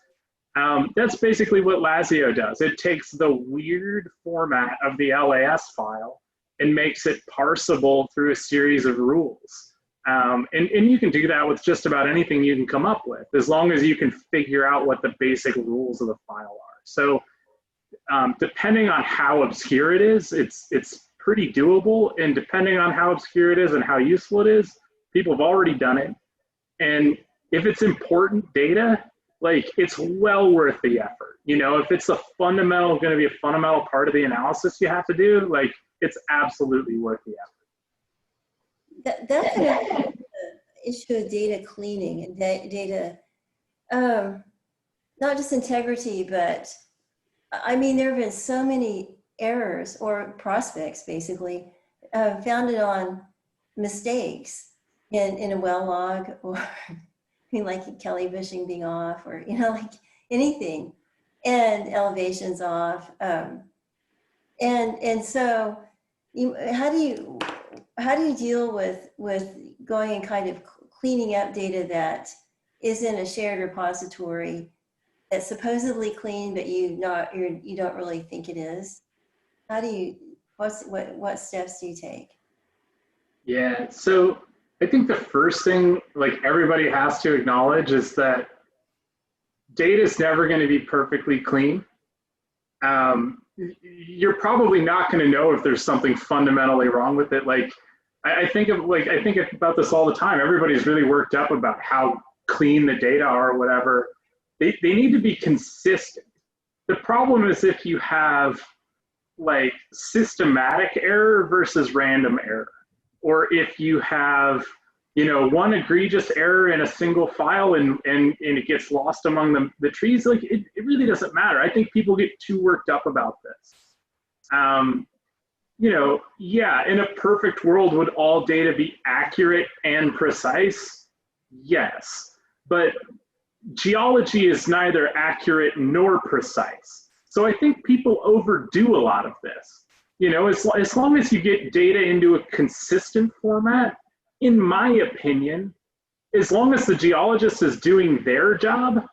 That's basically what LASIO does. It takes the weird format of the LAS file and makes it parsable through a series of rules. And you can do that with just about anything you can come up with, as long as you can figure out what the basic rules of the file are. So depending on how obscure it is, it's pretty doable. And depending on how obscure it is and how useful it is, people have already done it. And if it's important data, like it's well worth the effort. You know, if it's going to be a fundamental part of the analysis you have to do, like it's absolutely worth the effort. That's an issue of data cleaning and data, not just integrity, but I mean, there have been so many errors or prospects basically founded on mistakes in a well log, or I mean, like Kelly bushing being off, or, you know, like anything, and elevations off. And so how do you deal with going and kind of cleaning up data that is in a shared repository that's supposedly clean, but you don't really think it is? How do you, what steps do you take? Yeah, so I think the first thing like everybody has to acknowledge is that data is never going to be perfectly clean. You're probably not going to know if there's something fundamentally wrong with it. Like I think about this all the time. Everybody's really worked up about how clean the data are or whatever. They need to be consistent. The problem is if you have like systematic error versus random error, or if you have, you know, one egregious error in a single file and it gets lost among the trees, like it really doesn't matter. I think people get too worked up about this. You know, yeah, in a perfect world, would all data be accurate and precise? Yes, but geology is neither accurate nor precise. So I think people overdo a lot of this. You know, as long as you get data into a consistent format, in my opinion, as long as the geologist is doing their job,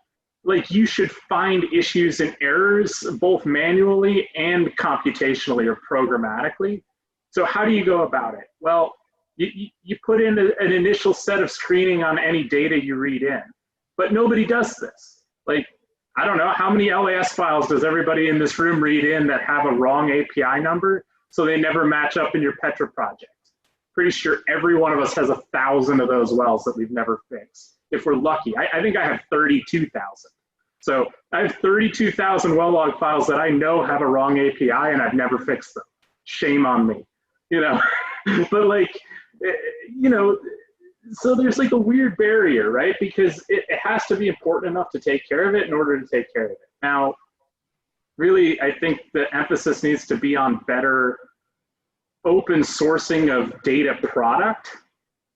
like you should find issues and errors both manually and computationally or programmatically. So how do you go about it? Well, you put in an initial set of screening on any data you read in, but nobody does this. Like, I don't know, how many LAS files does everybody in this room read in that have a wrong API number so they never match up in your Petra project? Pretty sure every one of us has 1,000 of those wells that we've never fixed, if we're lucky. I think I have 32,000. So I have 32,000 well log files that I know have a wrong API and I've never fixed them. Shame on me, you know? But like, you know, so there's like a weird barrier, right? Because it has to be important enough to take care of it in order to take care of it. Now, really, I think the emphasis needs to be on better open sourcing of data product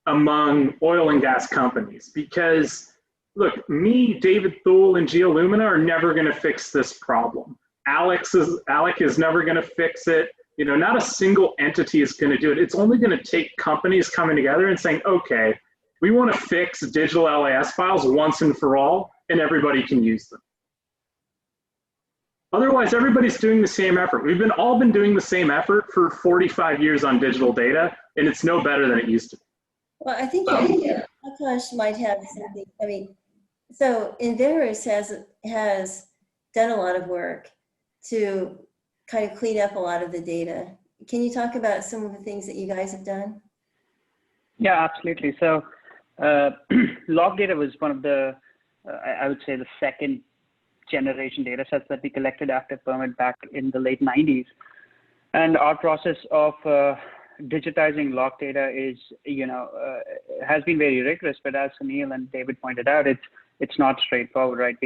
among oil and gas companies. Because look, me, David Thul, and Geolumina are never going to fix this problem. Alec is never going to fix it. You know, not a single entity is going to do it. It's only going to take companies coming together and saying, okay, we want to fix digital LAS files once and for all, and everybody can use them. Otherwise, everybody's doing the same effort. We've all been doing the same effort for 45 years on digital data, and it's no better than it used to be. Well, I think Akash might have something. I mean, so Enverus has done a lot of work to kind of clean up a lot of the data. Can you talk about some of the things that you guys have done? Yeah, absolutely. So log data was one of the, I would say, the second generation data sets that we collected after permit back in the late 90s. And our process of digitizing log data is, you know, has been very rigorous, but as Sunil and David pointed out, it's not straightforward, right?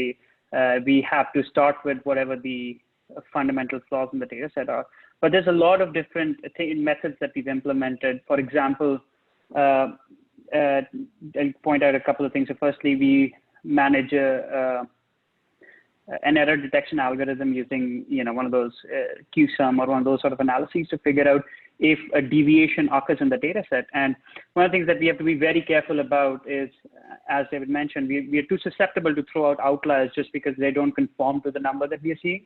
We have to start with whatever the fundamental flaws in the data set are. But there's a lot of different methods that we've implemented. For example, I'll point out a couple of things. So firstly, we manage an error detection algorithm using one of those QSUM or one of those sort of analyses to figure out if a deviation occurs in the data set. And one of the things that we have to be very careful about is, as David mentioned, we are too susceptible to throw out outliers just because they don't conform to the number that we are seeing.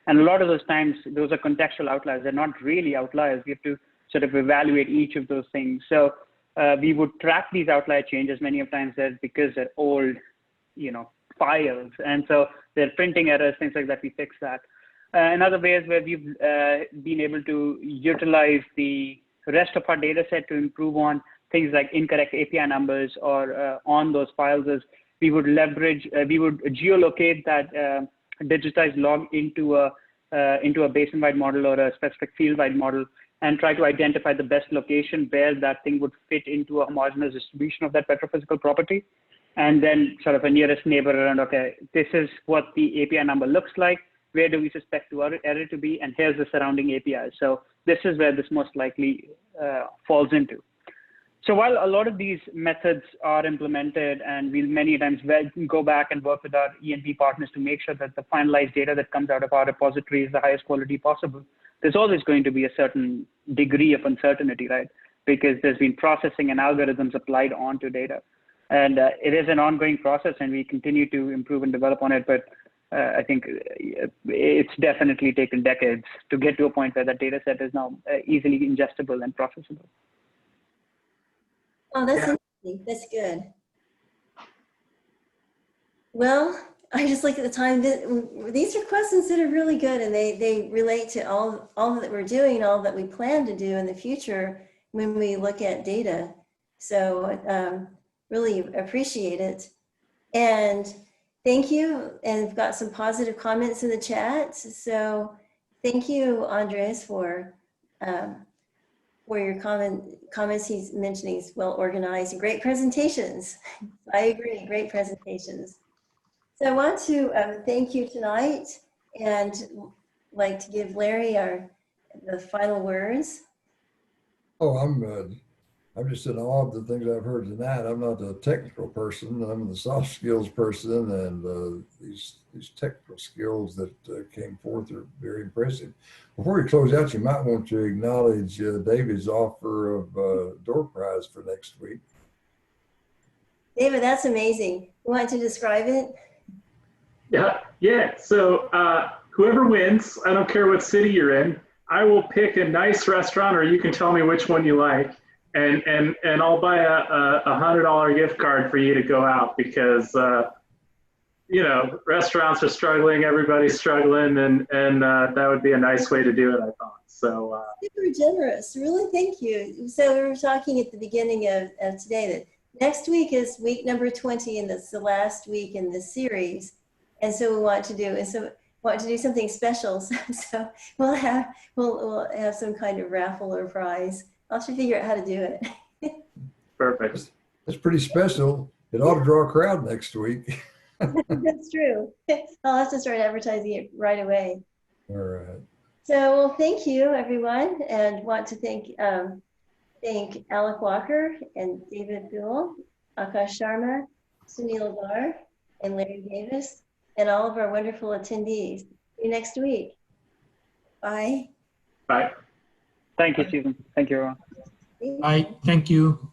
And a lot of those times, those are contextual outliers. They're not really outliers. We have to sort of evaluate each of those things. So we would track these outlier changes many of times because they're old, files. And so they're printing errors, things like that. We fix that. In other ways where we've been able to utilize the rest of our data set to improve on things like incorrect API numbers or on those files is we would geolocate that digitized log into a basin-wide model or a specific field-wide model and try to identify the best location where that thing would fit into a homogeneous distribution of that petrophysical property. And then sort of a nearest neighbor around, okay, this is what the API number looks like. Where do we suspect the error to be? And here's the surrounding API. So this is where this most likely falls into. So while a lot of these methods are implemented and we'll many times go back and work with our E&P partners to make sure that the finalized data that comes out of our repository is the highest quality possible, there's always going to be a certain degree of uncertainty, right? Because there's been processing and algorithms applied onto data. And it is an ongoing process and we continue to improve and develop on it. But I think it's definitely taken decades to get to a point where that data set is now easily ingestible and processable. Oh, that's interesting. That's good. Well, I just look at the time. These are questions that are really good, and they relate to all that we're doing, all that we plan to do in the future when we look at data. So really appreciate it. And thank you. And we've got some positive comments in the chat. So thank you, Andres, for your comments. He's mentioning is well organized and great presentations. I agree, great presentations. So I want to thank you tonight and like to give Larry the final words. Oh, I'm just in awe of the things I've heard tonight. I'm not a technical person. I'm the soft skills person, and these technical skills that came forth are very impressive. Before we close out, you might want to acknowledge David's offer of door prize for next week. David, that's amazing. You want to describe it? Yeah. So whoever wins, I don't care what city you're in, I will pick a nice restaurant, or you can tell me which one you like. And I'll buy a $100 gift card for you to go out because, restaurants are struggling, everybody's struggling, and that would be a nice way to do it, I thought. So super generous, really, thank you. So we were talking at the beginning of today that next week is week number 20, and that's the last week in this series. And so we want to do something special. So we'll have some kind of raffle or prize. I'll have to figure out how to do it. Perfect. That's pretty special. It ought to draw a crowd next week. That's true. I'll have to start advertising it right away. All right. So, well, thank you, everyone, and want to thank Alec Walker and David Thul, Akash Sharma, Sunil Garg, and Larry Davis, and all of our wonderful attendees. See you next week. Bye. Bye. Thank you, Susan. Thank you, everyone. Bye. Thank you.